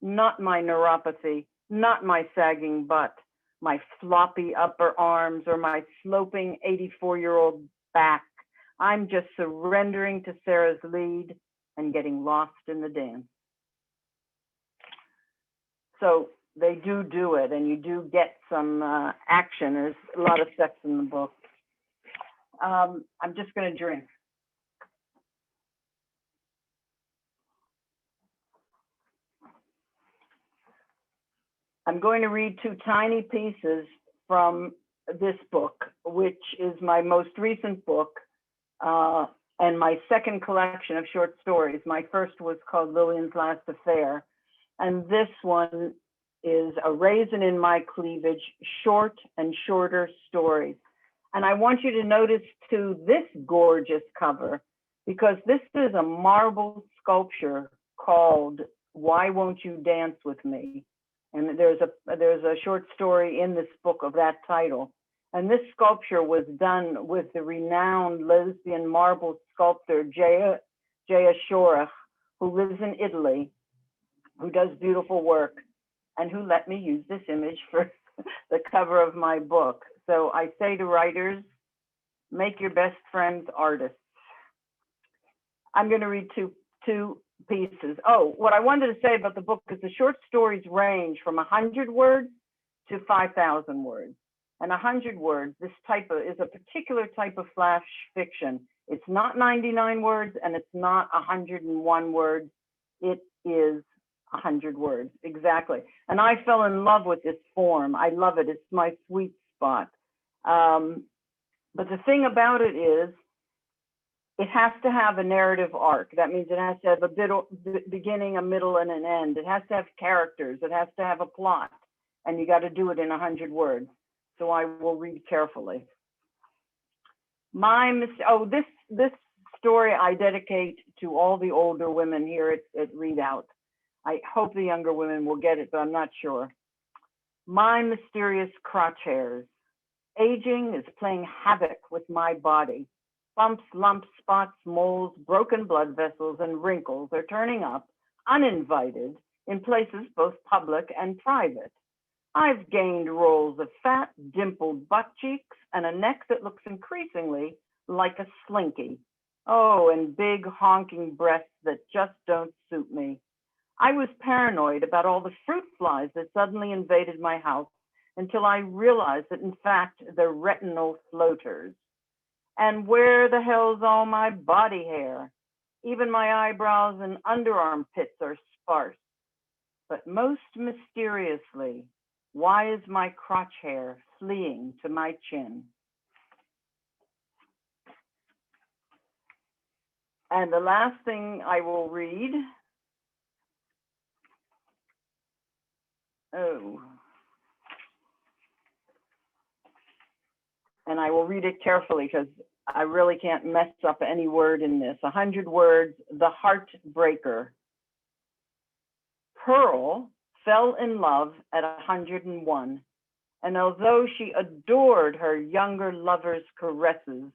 not my neuropathy, not my sagging butt, my floppy upper arms, or my sloping 84-year-old back. I'm just surrendering to Sarah's lead and getting lost in the dance. So they do it, and you do get some action. There's a lot of sex in the book. I'm just going to drink. I'm going to read two tiny pieces from this book, which is my most recent book and my second collection of short stories. My first was called Lillian's Last Affair, and this one is A Raisin in My Cleavage, short and shorter stories. And I want you to notice too this gorgeous cover, because this is a marble sculpture called Why Won't You Dance With Me? And there's a short story in this book of that title. And this sculpture was done with the renowned lesbian marble sculptor, Jaya Shorach, who lives in Italy, who does beautiful work, and who let me use this image for the cover of my book. So I say to writers, make your best friends artists. I'm going to read two pieces. Oh, what I wanted to say about the book is the short stories range from 100 words to 5,000 words. And 100 words, this is a particular type of flash fiction. It's not 99 words and it's not 101 words. It is 100 words, exactly. And I fell in love with this form. I love it. It's my sweet spot. But the thing about it is, it has to have a narrative arc. That means it has to have a beginning, a middle, and an end. It has to have characters. It has to have a plot. And you got to do it in 100 words. So I will read carefully. This story I dedicate to all the older women here at ReadOut. I hope the younger women will get it, but I'm not sure. My mysterious crotch hairs. Aging is playing havoc with my body. Bumps, lumps, spots, moles, broken blood vessels, and wrinkles are turning up, uninvited, in places both public and private. I've gained rolls of fat, dimpled butt cheeks, and a neck that looks increasingly like a slinky. Oh, and big honking breasts that just don't suit me. I was paranoid about all the fruit flies that suddenly invaded my house until I realized that in fact they're retinal floaters. And where the hell's all my body hair? Even my eyebrows and underarm pits are sparse. But most mysteriously, why is my crotch hair fleeing to my chin? And the last thing I will read, and I will read it carefully because I really can't mess up any word in this. 100 words, The Heartbreaker. Pearl fell in love at 101, and although she adored her younger lover's caresses,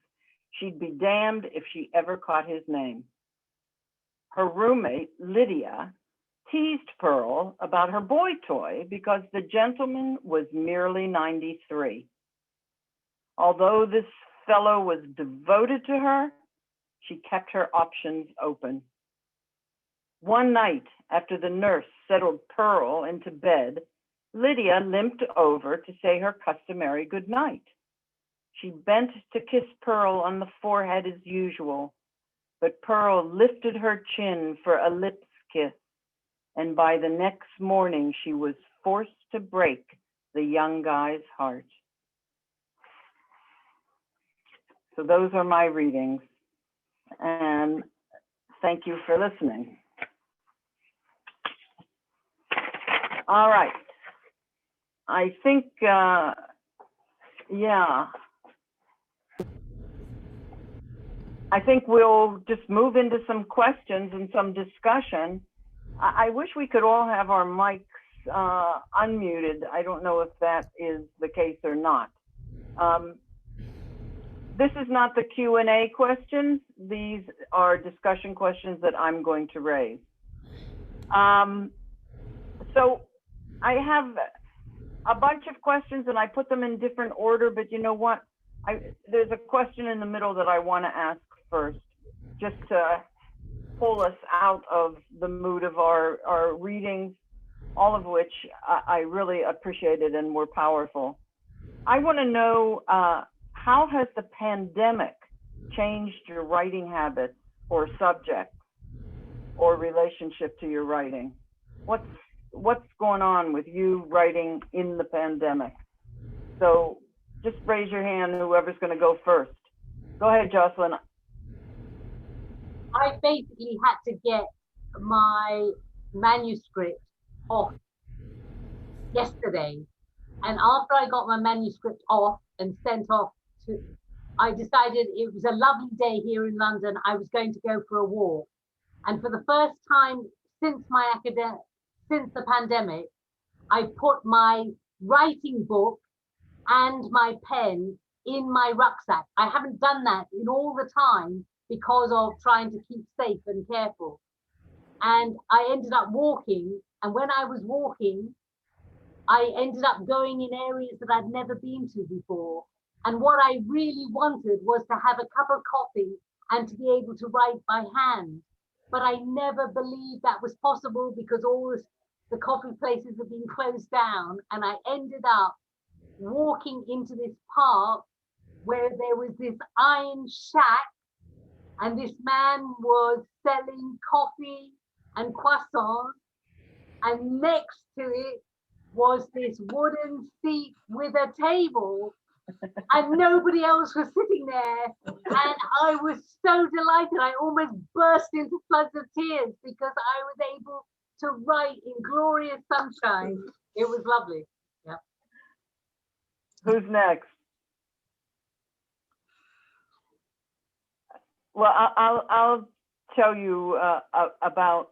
she'd be damned if she ever caught his name. Her roommate, Lydia, teased Pearl about her boy toy because the gentleman was merely 93. Although this fellow was devoted to her, she kept her options open. One night, after the nurse settled Pearl into bed, Lydia limped over to say her customary goodnight. She bent to kiss Pearl on the forehead as usual, but Pearl lifted her chin for a lips kiss, and by the next morning she was forced to break the young guy's heart. So those are my readings, and thank you for listening. All right. I think, yeah. I think we'll just move into some questions and some discussion. I wish we could all have our mics unmuted. I don't know if that is the case or not. This is not the Q&A questions. These are discussion questions that I'm going to raise. So I have a bunch of questions and I put them in different order, but you know what? There's a question in the middle that I want to ask first, just to pull us out of the mood of our readings, all of which I really appreciated and were powerful. I want to know, how has the pandemic changed your writing habits or subjects or relationship to your writing? What's going on with you writing in the pandemic? So just raise your hand, whoever's going to go first. Go ahead, Jocelyn. I basically had to get my manuscript off yesterday. And after I got my manuscript off and sent off to, I decided it was a lovely day here in London. I was going to go for a walk. And for the first time since the pandemic, I put my writing book and my pen in my rucksack. I haven't done that in all the time because of trying to keep safe and careful. And I ended up walking. And when I was walking, I ended up going in areas that I'd never been to before. And what I really wanted was to have a cup of coffee and to be able to write by hand. But I never believed that was possible because all the coffee places have been closed down. And I ended up walking into this park where there was this iron shack and this man was selling coffee and croissants, and next to it was this wooden seat with a table, and nobody else was sitting there. And I was so delighted. I almost burst into floods of tears because I was able to write in glorious sunshine. It was lovely. Yeah. Who's next? Well, I'll tell you about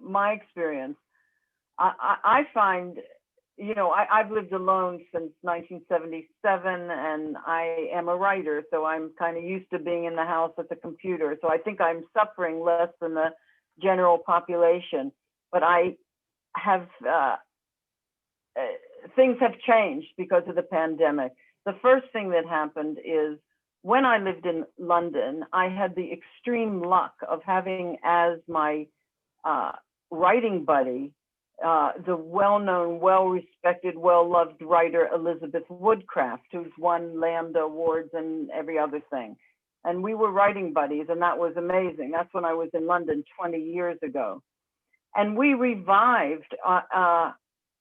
my experience. I find, you know, I've lived alone since 1977, and I am a writer, so I'm kind of used to being in the house at the computer. So I think I'm suffering less than the general population. But I have, things have changed because of the pandemic. The first thing that happened is, when I lived in London, I had the extreme luck of having as my writing buddy, the well-known, well-respected, well-loved writer, Elizabeth Woodcraft, who's won Lambda Awards and every other thing. And we were writing buddies, and that was amazing. That's when I was in London 20 years ago. And we revived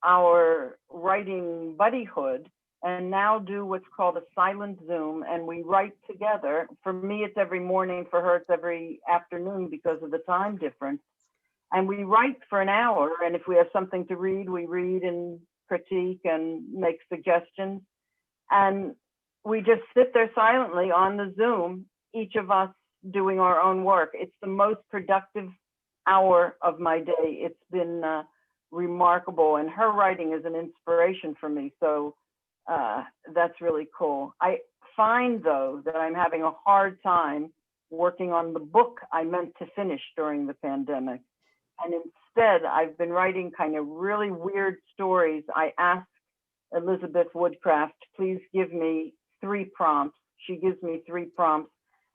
our writing buddyhood and now do what's called a silent Zoom, and we write together. For me, it's every morning. For her, it's every afternoon because of the time difference. And we write for an hour, and if we have something to read, we read and critique and make suggestions. And we just sit there silently on the Zoom, each of us doing our own work. It's the most productive hour of my day. It's been remarkable, and her writing is an inspiration for me. So that's really cool. I find, though, that I'm having a hard time working on the book I meant to finish during the pandemic. And instead, I've been writing kind of really weird stories. I asked Elizabeth Woodcraft, please give me 3 prompts. She gives me 3 prompts.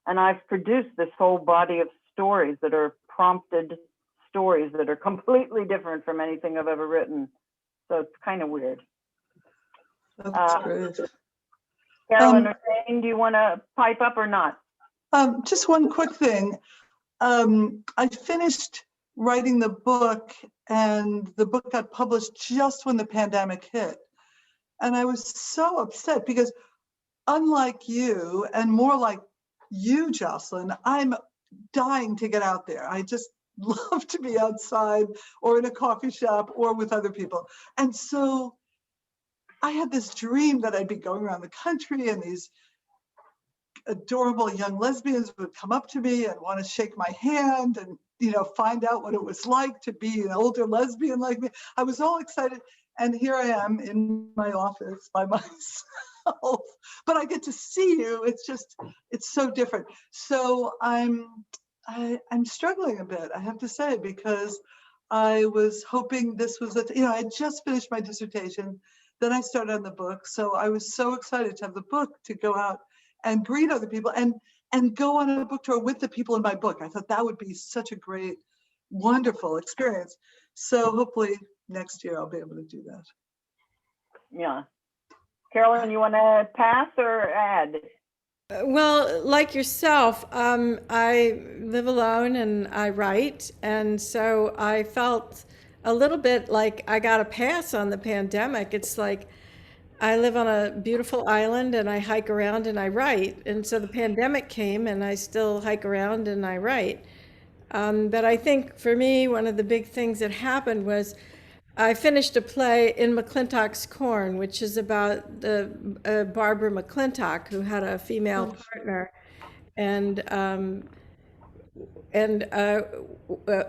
And I've produced this whole body of stories that are prompted stories that are completely different from anything I've ever written. So it's kind of weird. That's great. Carolyn or Jane, do you want to pipe up or not? Just one quick thing. I finished writing the book, and the book got published just when the pandemic hit. And I was so upset because, unlike you, and more like you, Jocelyn, I'm dying to get out there. I just love to be outside or in a coffee shop or with other people. And so I had this dream that I'd be going around the country and these adorable young lesbians would come up to me and want to shake my hand and, you know, find out what it was like to be an older lesbian like me. I was all excited. And here I am in my office by myself, but I get to see you. It's just, it's so different. So I'm struggling a bit, I have to say, because I was hoping this was, you know, I had just finished my dissertation, then I started on the book. So I was so excited to have the book to go out and greet other people and go on a book tour with the people in my book. I thought that would be such a great, wonderful experience. So hopefully next year I'll be able to do that. Yeah. Carolyn, you want to pass or add? Well, like yourself, I live alone and I write. And so I felt a little bit like I got a pass on the pandemic. It's like I live on a beautiful island and I hike around and I write. And so the pandemic came and I still hike around and I write. But I think for me, one of the big things that happened was I finished a play in McClintock's Corn, which is about the Barbara McClintock, who had a female partner, and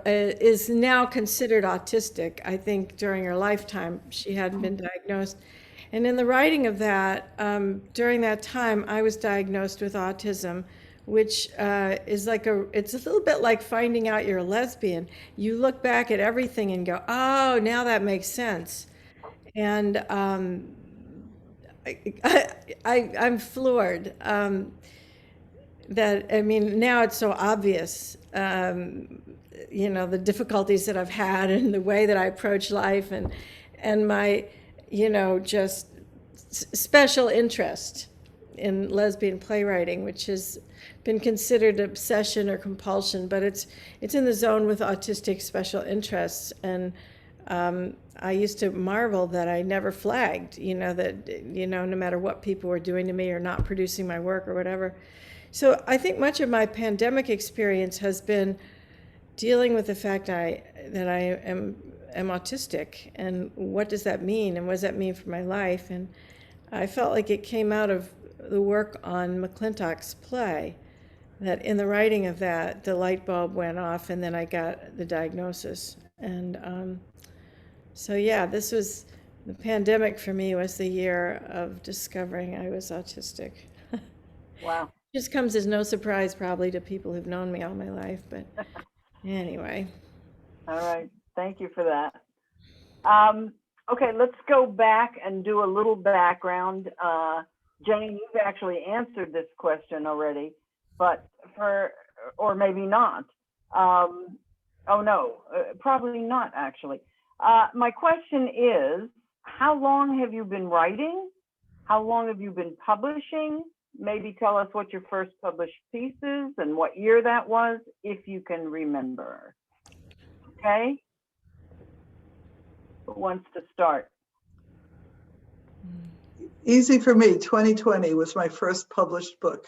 is now considered autistic. I think during her lifetime she hadn't been diagnosed. And in the writing of that, during that time, I was diagnosed with autism, which is like it's a little bit like finding out you're a lesbian. You look back at everything and go, oh, now that makes sense. And I'm floored that, I mean, now it's so obvious, you know, the difficulties that I've had and the way that I approach life and my, you know, just special interest in lesbian playwriting, which has been considered obsession or compulsion, but it's in the zone with autistic special interests. And I used to marvel that I never flagged, you know, that, you know, no matter what people were doing to me or not producing my work or whatever. So I think much of my pandemic experience has been dealing with the fact that I am autistic, and what does that mean, and what does that mean for my life? And I felt like it came out of the work on McClintock's play, that in the writing of that, the light bulb went off, and then I got the diagnosis. And so yeah, this was, the pandemic for me was the year of discovering I was autistic. Wow. Just comes as no surprise probably to people who've known me all my life, but anyway. All right. Thank you for that. Okay, let's go back and do a little background. Jane, you've actually answered this question already, but or maybe not. Oh no, probably not actually. My question is, how long have you been writing? How long have you been publishing? Maybe tell us what your first published piece is and what year that was, if you can remember. Okay? Who wants to start? Easy for me. 2020 was my first published book.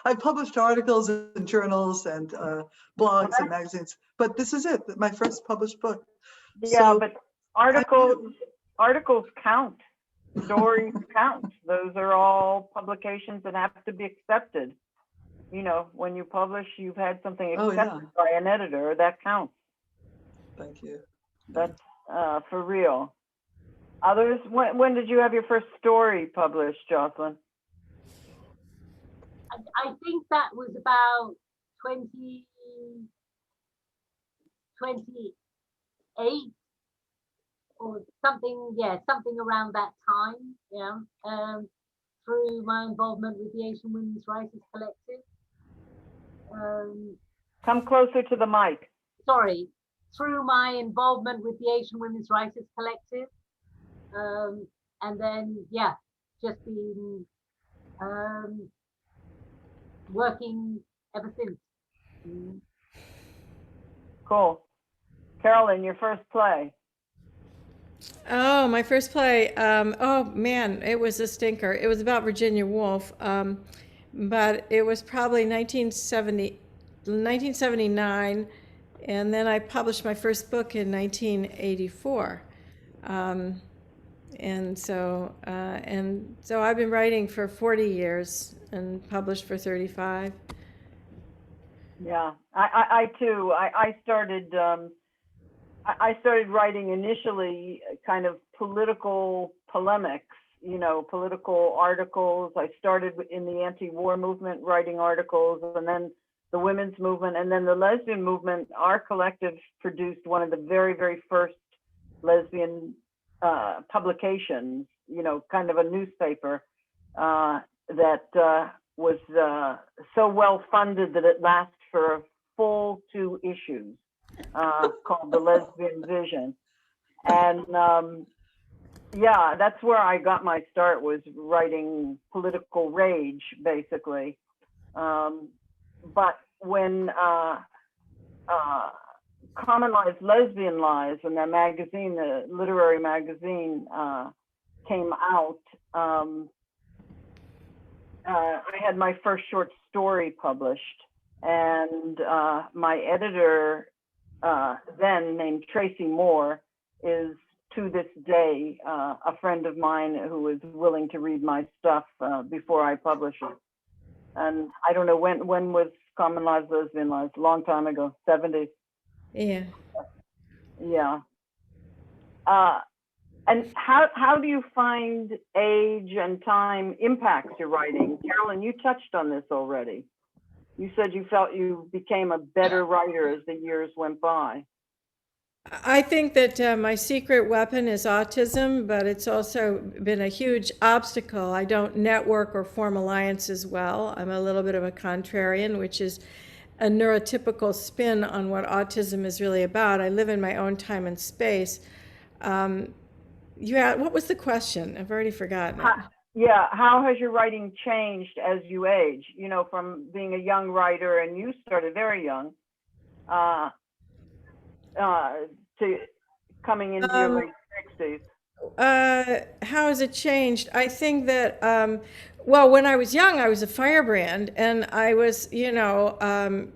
I published articles in journals and blogs and magazines, but this is it, my first published book. Yeah, so, but articles count. Stories count. Those are all publications that have to be accepted. You know, when you publish, you've had something accepted by an editor. That counts. Thank you. That's for real. Others, when did you have your first story published, Jocelyn? I think that was about 2028 or something, yeah, something around that time, yeah, through my involvement with the Asian Women's Writers Collective. Come closer to the mic. Sorry, through my involvement with the Asian Women's Writers Collective. And then, yeah, just been working ever since. Cool. Carolyn, your first play. Oh, my first play. Oh man, it was a stinker. It was about Virginia Woolf, but it was probably 1979, and then I published my first book in 1984. And so I've been writing for 40 years and published for 35. Yeah, I too. I started. I started writing initially kind of political polemics, political articles. I started in the anti-war movement writing articles, and then the women's movement, and then the lesbian movement. Our collective produced one of the very, very first lesbian publications, kind of a newspaper that was so well funded that it lasts for a full 2 issues, called The Lesbian Vision. And yeah, that's where I got my start, was writing political rage, basically. But when Common Lies, Lesbian Lies, and the magazine, the literary magazine, came out, I had my first short story published, and my editor then, named Tracy Moore, is to this day a friend of mine who is willing to read my stuff before I publish it. And I don't know when was Common Lives, Lesbian Lives? A long time ago, 70s. Yeah. Yeah. And how do you find age and time impacts your writing? Carolyn, you touched on this already. You said you felt you became a better writer as the years went by. I think that my secret weapon is autism, but it's also been a huge obstacle. I don't network or form alliances well. I'm a little bit of a contrarian, which is a neurotypical spin on what autism is really about. I live in my own time and space. What was the question? I've already forgotten it. Yeah, how has your writing changed as you age? From being a young writer, and you started very young, to coming into your late 60s. How has it changed? I think that, well, when I was young, I was a firebrand, and I was,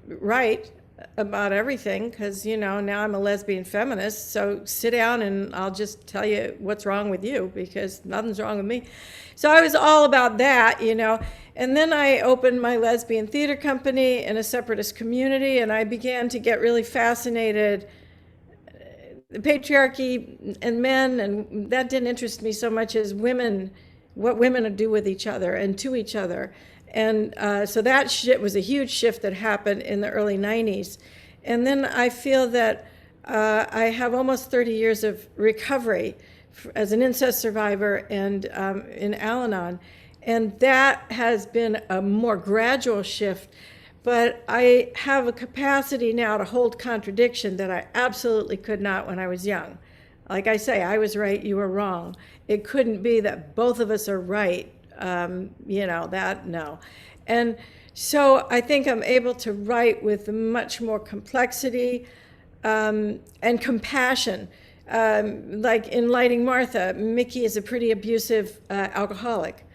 right about everything, because, now I'm a lesbian feminist. So sit down and I'll just tell you what's wrong with you, because nothing's wrong with me. So I was all about that, And then I opened my lesbian theater company in a separatist community, and I began to get really fascinated. The patriarchy and men, and that didn't interest me so much as women, what women do with each other and to each other. And so that was a huge shift that happened in the early 90s. And then I feel that I have almost 30 years of recovery as an incest survivor and in Al-Anon. And that has been a more gradual shift. But I have a capacity now to hold contradiction that I absolutely could not when I was young. Like I say, I was right, you were wrong. It couldn't be that both of us are right. No. And so I think I'm able to write with much more complexity and compassion. Like in Lighting Martha, Mickey is a pretty abusive alcoholic.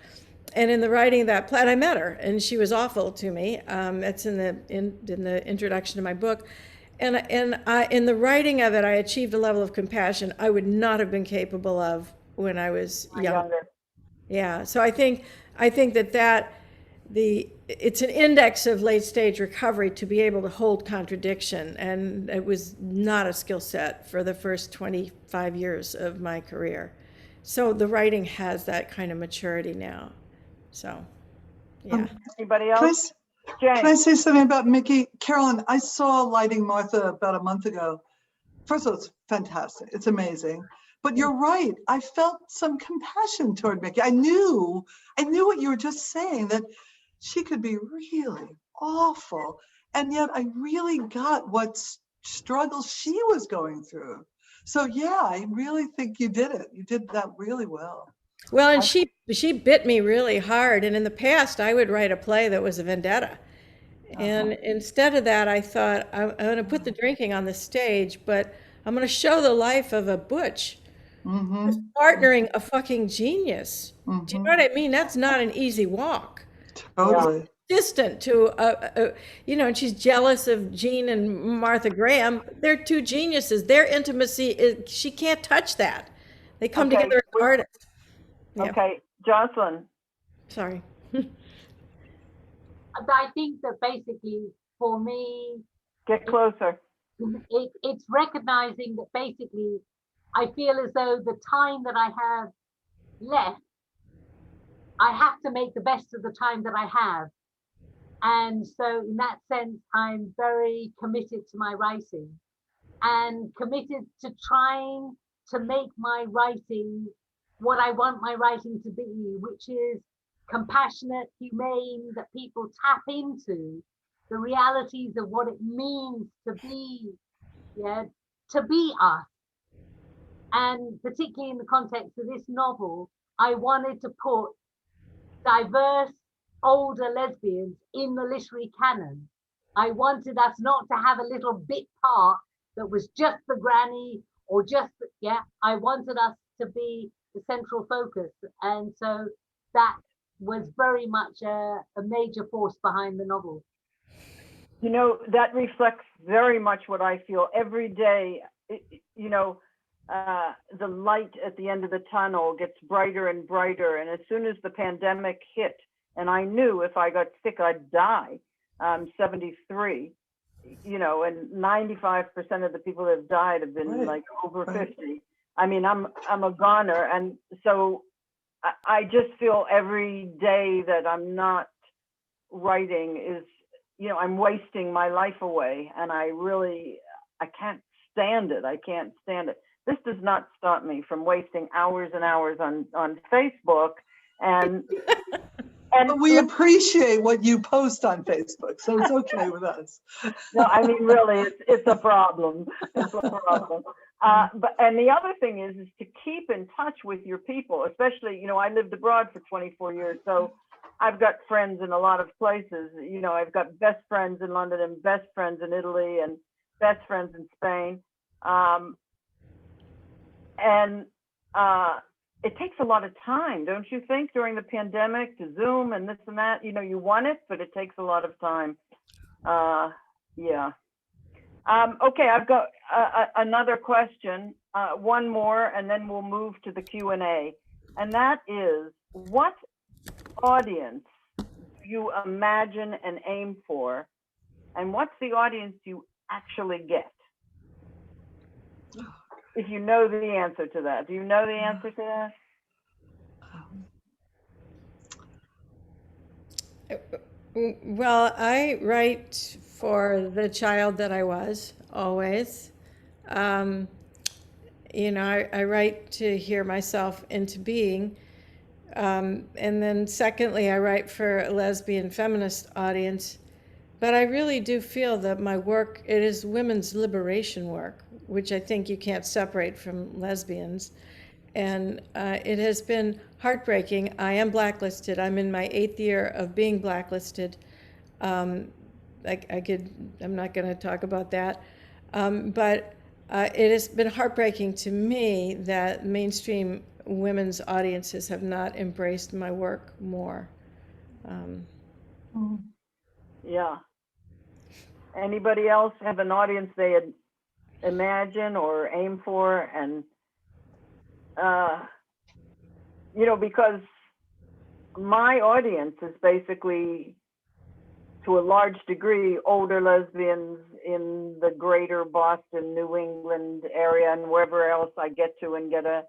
And in the writing of that play, I met her, and she was awful to me. That's in the introduction to my book. And in the writing of it, I achieved a level of compassion I would not have been capable of when I was younger. Yeah. So I think that it's an index of late stage recovery to be able to hold contradiction, and it was not a skill set for the first 25 years of my career. So the writing has that kind of maturity now. So, yeah. Anybody else? Can I say something about Mickey? Carolyn, I saw Lighting Martha about a month ago. First of all, it's fantastic. It's amazing. But you're right. I felt some compassion toward Mickey. I knew what you were just saying, that she could be really awful. And yet I really got what struggles she was going through. So yeah, I really think you did it. You did that really well. Well, and she bit me really hard. And in the past, I would write a play that was a vendetta. And instead of that, I thought, I'm going to put the drinking on the stage, but I'm going to show the life of a butch who's partnering a fucking genius. Do you know what I mean? That's not an easy walk. Totally. Distant to, and she's jealous of Jean and Martha Graham. They're two geniuses. Their intimacy she can't touch that. They come together as artists. Yeah. Okay, Jocelyn. Sorry. I think that basically for me, Get closer. it's recognizing that basically I feel as though the time that I have left, I have to make the best of the time that I have. And so in that sense, I'm very committed to my writing and committed to trying to make my writing what I want my writing to be, which is compassionate, humane, that people tap into the realities of what it means to be, yeah, to be us. And particularly in the context of this novel, I wanted to put diverse older lesbians in the literary canon. I wanted us not to have a little bit part that was just the granny or just, yeah, I wanted us to be the central focus. And so that was very much a major force behind the novel. You know, that reflects very much what I feel every day. You know, the light at the end of the tunnel gets brighter and brighter. And as soon as the pandemic hit, and I knew if I got sick, I'd die. I'm 73, you know, and 95% of the people that have died have been like over 50. I mean, I'm a goner. And so I just feel every day that I'm not writing is, you know, I'm wasting my life away. And I can't stand it. I can't stand it. This does not stop me from wasting hours and hours on Facebook. And but we appreciate what you post on Facebook, so it's okay with us. No, I mean, really, it's a problem. It's a problem. And the other thing is to keep in touch with your people, especially, you know, I lived abroad for 24 years, so I've got friends in a lot of places. You know, I've got best friends in London and best friends in Italy and best friends in Spain. It takes a lot of time, don't you think, during the pandemic to Zoom and this and that? You know, you want it, but it takes a lot of time. Yeah. Okay, I've got another question, one more, and then we'll move to the Q&A. And that is, what audience do you imagine and aim for? And what's the audience you actually get? If you know the answer to that. Do you know the answer to that? Well, I write for the child that I was always. You know, I write to hear myself into being. And then secondly, I write for a lesbian feminist audience. But I really do feel that my work, it is women's liberation work, which I think you can't separate from lesbians. And it has been heartbreaking. I am blacklisted. I'm in my 8th year of being blacklisted. I'm not going to talk about that. But it has been heartbreaking to me that mainstream women's audiences have not embraced my work more. Yeah. Anybody else have an audience they had imagine or aim for? And, you know, because my audience is basically, to a large degree, older lesbians in the greater Boston, New England area, and wherever else I get to and get a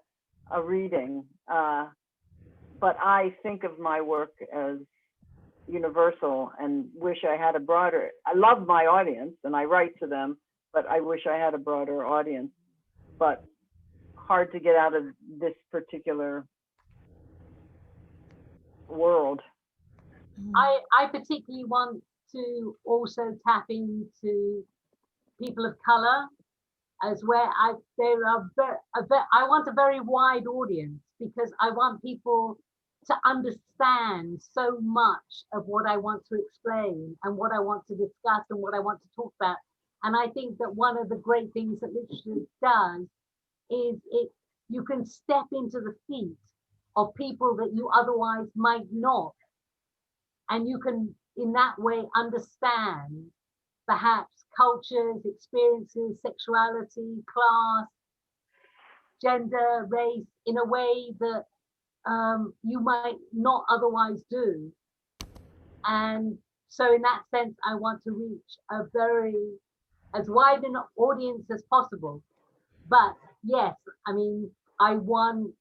reading. But I think of my work as universal and wish I had a broader, I love my audience and I write to them, but I wish I had a broader audience. But hard to get out of this particular world. I particularly want to also tap into people of color, as where I want a very wide audience, because I want people to understand so much of what I want to explain and what I want to discuss and what I want to talk about. And I think that one of the great things that literature does is you can step into the feet of people that you otherwise might not. And you can, in that way, understand perhaps cultures, experiences, sexuality, class, gender, race, in a way that you might not otherwise do. And so in that sense, I want to reach as wide an audience as possible. But yes, I mean, I want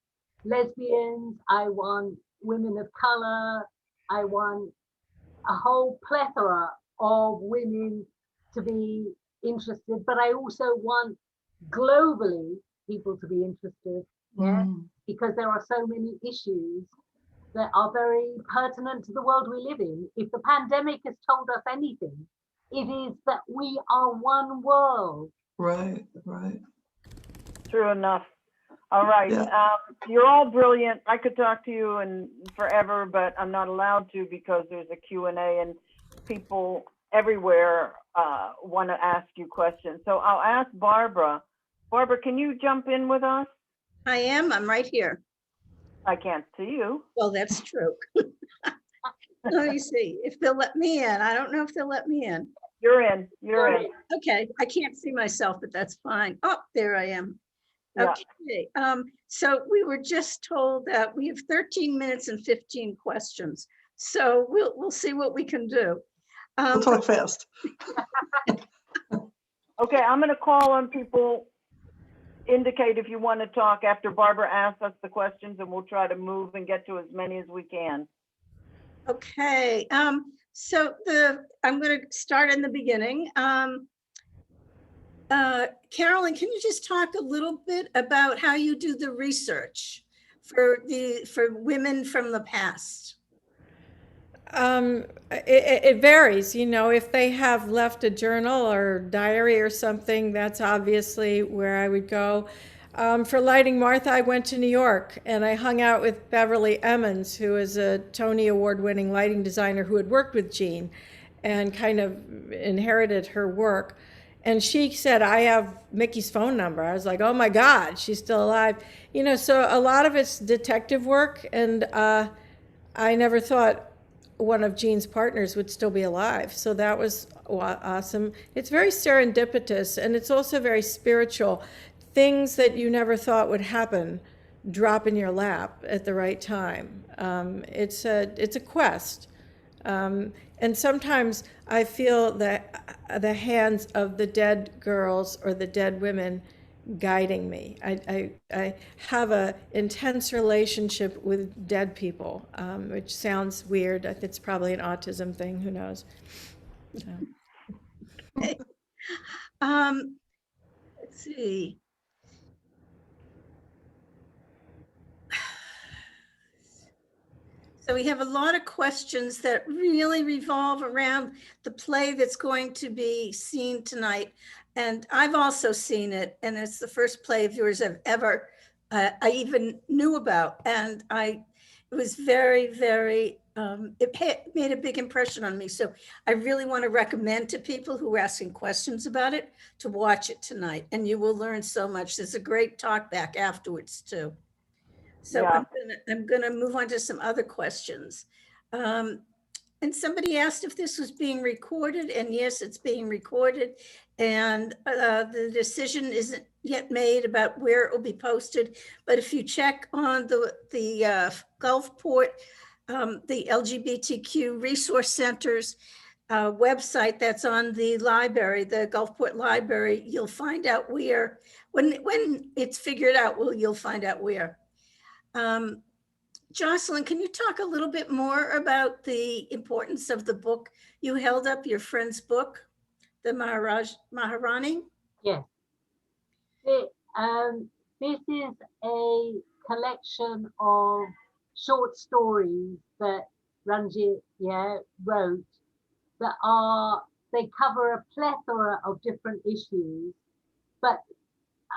lesbians, I want women of color, I want a whole plethora of women to be interested, but I also want globally people to be interested, yeah, because there are so many issues that are very pertinent to the world we live in. If the pandemic has told us anything, it is that we are one world. Right, right. True enough. All right. Yeah. You're all brilliant. I could talk to you and forever, but I'm not allowed to because there's a Q&A and people everywhere want to ask you questions. So I'll ask Barbara. Barbara, can you jump in with us? I am. I'm right here. I can't see you. Well, that's true. Let me see if they'll let me in. I don't know if they'll let me in. You're in. You're in. Okay, I can't see myself, but that's fine. Oh, there I am. Yeah. Okay, so we were just told that we have 13 minutes and 15 questions. So we'll see what we can do. We'll talk fast. Okay, I'm going to call on people. Indicate if you want to talk after Barbara asks us the questions, and we'll try to move and get to as many as we can. Okay, so I'm going to start in the beginning. Carolyn, can you just talk a little bit about how you do the research for women from the past? It varies, you know, if they have left a journal or diary or something, that's obviously where I would go. For Lighting Martha, I went to New York and I hung out with Beverly Emmons, who is a Tony Award-winning lighting designer who had worked with Jean and kind of inherited her work. And she said, I have Mickey's phone number. I was like, oh my God, she's still alive. You know, so a lot of it's detective work, and I never thought one of Jean's partners would still be alive. So that was awesome. It's very serendipitous, and it's also very spiritual. Things that you never thought would happen drop in your lap at the right time. It's a quest. And sometimes I feel that the hands of the dead girls or the dead women guiding me. I have an intense relationship with dead people, which sounds weird. It's probably an autism thing, who knows? Okay. Let's see. So we have a lot of questions that really revolve around the play that's going to be seen tonight. And I've also seen it, and it's the first play of yours I've ever, I even knew about. And it was very, very, it made a big impression on me. So I really want to recommend to people who are asking questions about it to watch it tonight, and you will learn so much. There's a great talk back afterwards too. So Yeah. I'm gonna move on to some other questions. And somebody asked if this was being recorded, and yes, it's being recorded. And the decision isn't yet made about where it will be posted. But if you check on the Gulfport, the LGBTQ Resource Center's website that's on the library, the Gulfport Library, you'll find out where, when it's figured out, you'll find out where. Jocelyn, can you talk a little bit more about the importance of the book? You held up your friend's book, the Maharani? Yes. This is a collection of short stories that Ranjit wrote that they cover a plethora of different issues, but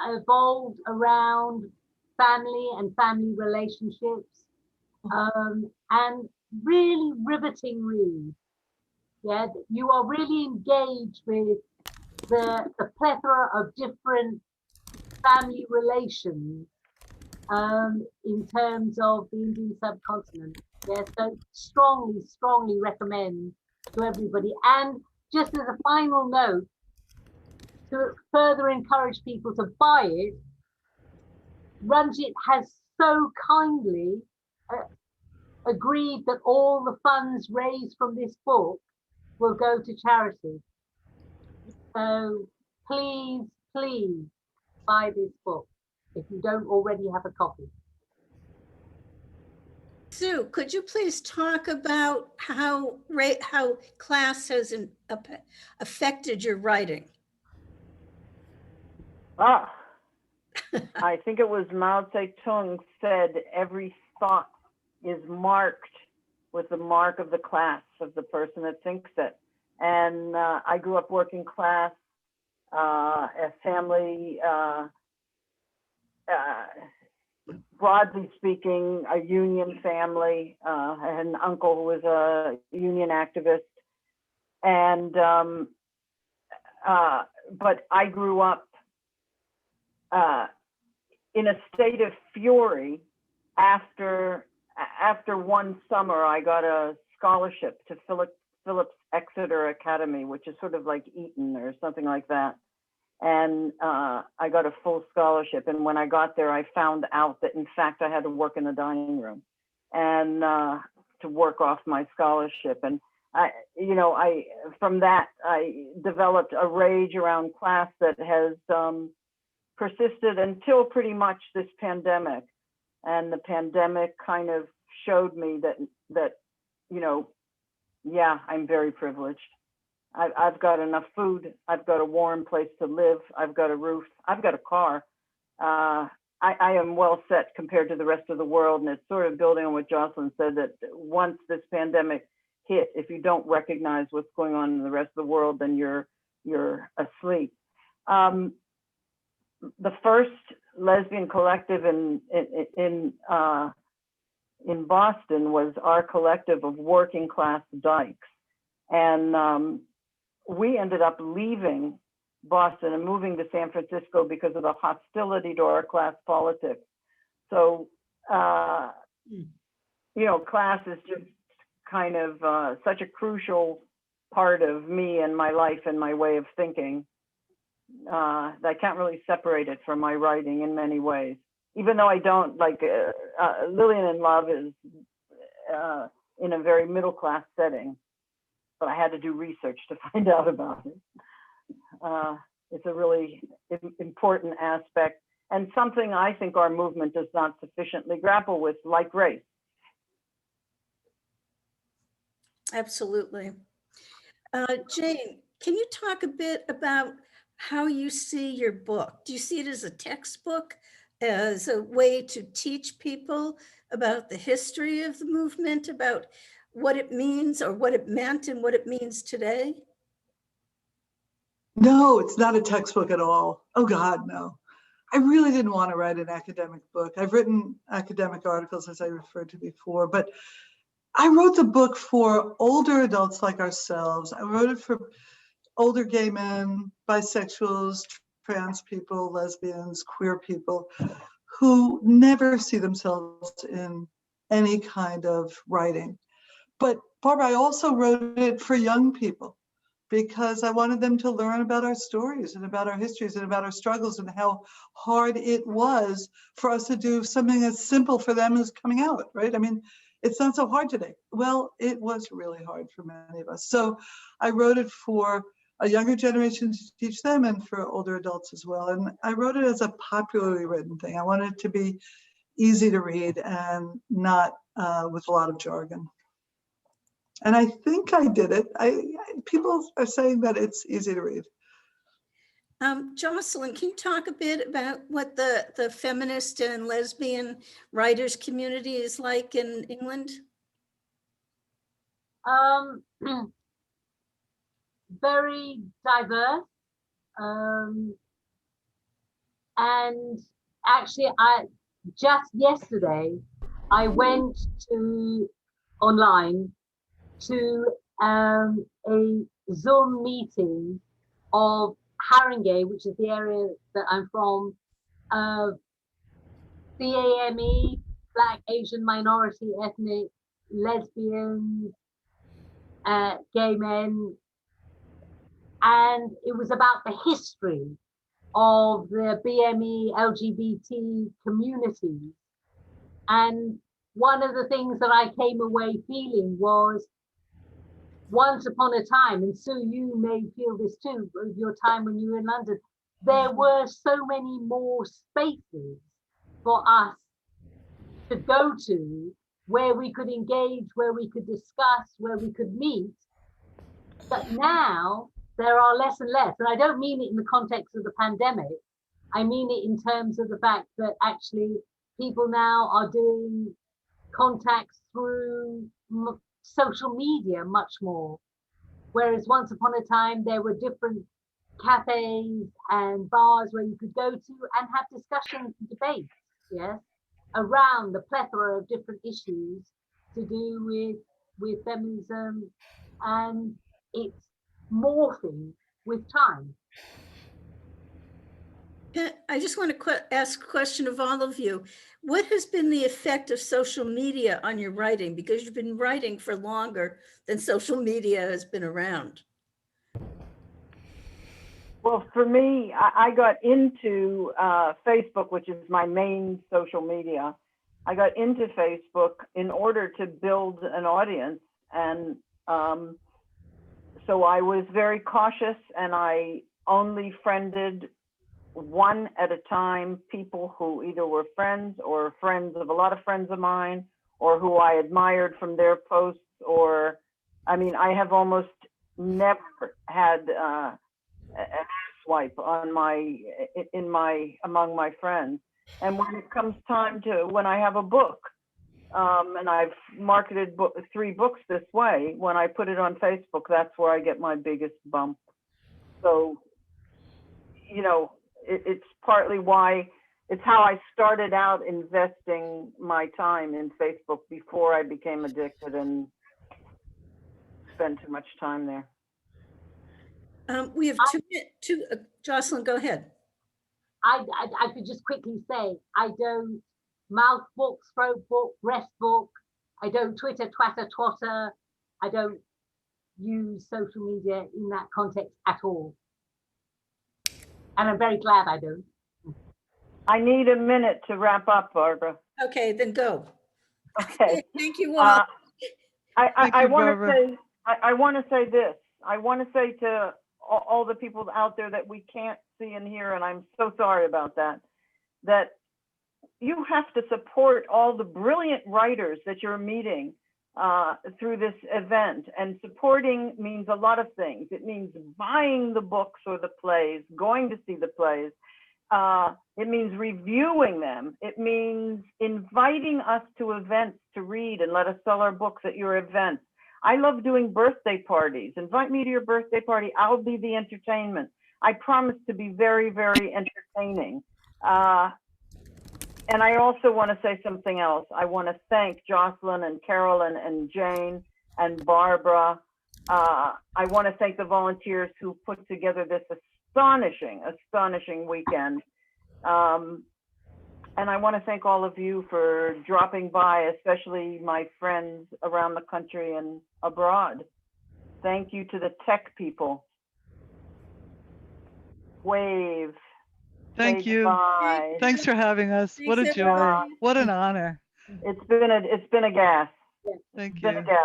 evolved around family and family relationships, and really riveting read. Yeah, you are really engaged with the plethora of different family relations in terms of the Indian subcontinent. Yeah, so strongly recommend to everybody. And just as a final note, to further encourage people to buy it, Ranjit has so kindly agreed that all the funds raised from this book will go to charity. So please, please buy this book if you don't already have a copy. Sue, could you please talk about how class has affected your writing? I think it was Mao Zedong said, every thought is marked with the mark of the class of the person that thinks it. And I grew up working class, a family, broadly speaking, a union family. I had an uncle who was a union activist. And, but I grew up in a state of fury after one summer. I got a scholarship to Phillips Exeter Academy, which is sort of like Eton or something like that. And I got a full scholarship. And when I got there, I found out that in fact I had to work in the dining room and to work off my scholarship. And from that, I developed a rage around class that has persisted until pretty much this pandemic. And the pandemic kind of showed me that yeah, I'm very privileged. I've got enough food. I've got a warm place to live. I've got a roof. I've got a car. I am well set compared to the rest of the world. And it's sort of building on what Jocelyn said, that once this pandemic hit, if you don't recognize what's going on in the rest of the world, then you're asleep. The first lesbian collective in Boston was our collective of working class dykes. And we ended up leaving Boston and moving to San Francisco because of the hostility to our class politics. So, class is just kind of such a crucial part of me and my life and my way of thinking. That I can't really separate it from my writing in many ways, even though I don't like Lillian in Love is in a very middle class setting, but I had to do research to find out about it. It's a really important aspect and something I think our movement does not sufficiently grapple with, like race. Absolutely. Jane, can you talk a bit about how you see your book? Do you see it as a textbook, as a way to teach people about the history of the movement, about what it means or what it meant and what it means today? No, it's not a textbook at all. Oh God, no. I really didn't want to write an academic book. I've written academic articles, as I referred to before, but I wrote the book for older adults like ourselves. I wrote it for older gay men, bisexuals, trans people, lesbians, queer people who never see themselves in any kind of writing. But Barbara, I also wrote it for young people because I wanted them to learn about our stories and about our histories and about our struggles and how hard it was for us to do something as simple for them as coming out, right? I mean, it's not so hard today. Well, it was really hard for many of us. So I wrote it for a younger generation to teach them and for older adults as well. And I wrote it as a popularly written thing. I wanted it to be easy to read and not with a lot of jargon. And I think I did it. People are saying that it's easy to read. Jocelyn, can you talk a bit about what the feminist and lesbian writers community is like in England? Very diverse. And actually, just yesterday, I went online to a Zoom meeting of Haringey, which is the area that I'm from, BAME, Black, Asian, minority, ethnic, lesbians, gay men. And it was about the history of the BME LGBT community. And one of the things that I came away feeling was, once upon a time, and Sue, you may feel this too, of your time when you were in London, there were so many more spaces for us to go to, where we could engage, where we could discuss, where we could meet. But now there are less and less. And I don't mean it in the context of the pandemic. I mean it in terms of the fact that actually people now are doing contacts through social media much more. Whereas once upon a time, there were different cafes and bars where you could go to and have discussions and debates, yes, around the plethora of different issues to do with feminism, and it's morphing with time. I just want to ask a question of all of you. What has been the effect of social media on your writing? Because you've been writing for longer than social media has been around. Well, for me, I got into Facebook, which is my main social media. I got into Facebook in order to build an audience. And so I was very cautious, and I only friended one at a time, people who either were friends or friends of a lot of friends of mine, or who I admired from their posts, or, I mean, I have almost never had a swipe on among my friends. And when it comes time to, when I have a book, and I've marketed 3 books this way, when I put it on Facebook, that's where I get my biggest bump. So, you know, it's partly why, it's how I started out investing my time in Facebook before I became addicted and spent too much time there. We have two, Jocelyn, go ahead. I could just quickly say, I don't mouth book, throat book, breast book. I don't Twitter, twatter, twatter. I don't use social media in that context at all. And I'm very glad I don't. I need a minute to wrap up, Barbara. Okay, then go. Okay. Thank you all. I want to say this. I want to say to all the people out there that we can't see and hear, and I'm so sorry about that, that you have to support all the brilliant writers that you're meeting through this event. And supporting means a lot of things. It means buying the books or the plays, going to see the plays. It means reviewing them. It means inviting us to events to read and let us sell our books at your events. I love doing birthday parties. Invite me to your birthday party. I'll be the entertainment. I promise to be very, very entertaining. And I also want to say something else. I want to thank Jocelyn and Carolyn and Jane and Barbara. I want to thank the volunteers who put together this astonishing weekend. And I want to thank all of you for dropping by, especially my friends around the country and abroad. Thank you to the tech people. Wave. Thank Say you. goodbye. Thanks for having us. What a Thanks, joy. everybody. What an honor. It's been a gas. Thank It's been you. a gas.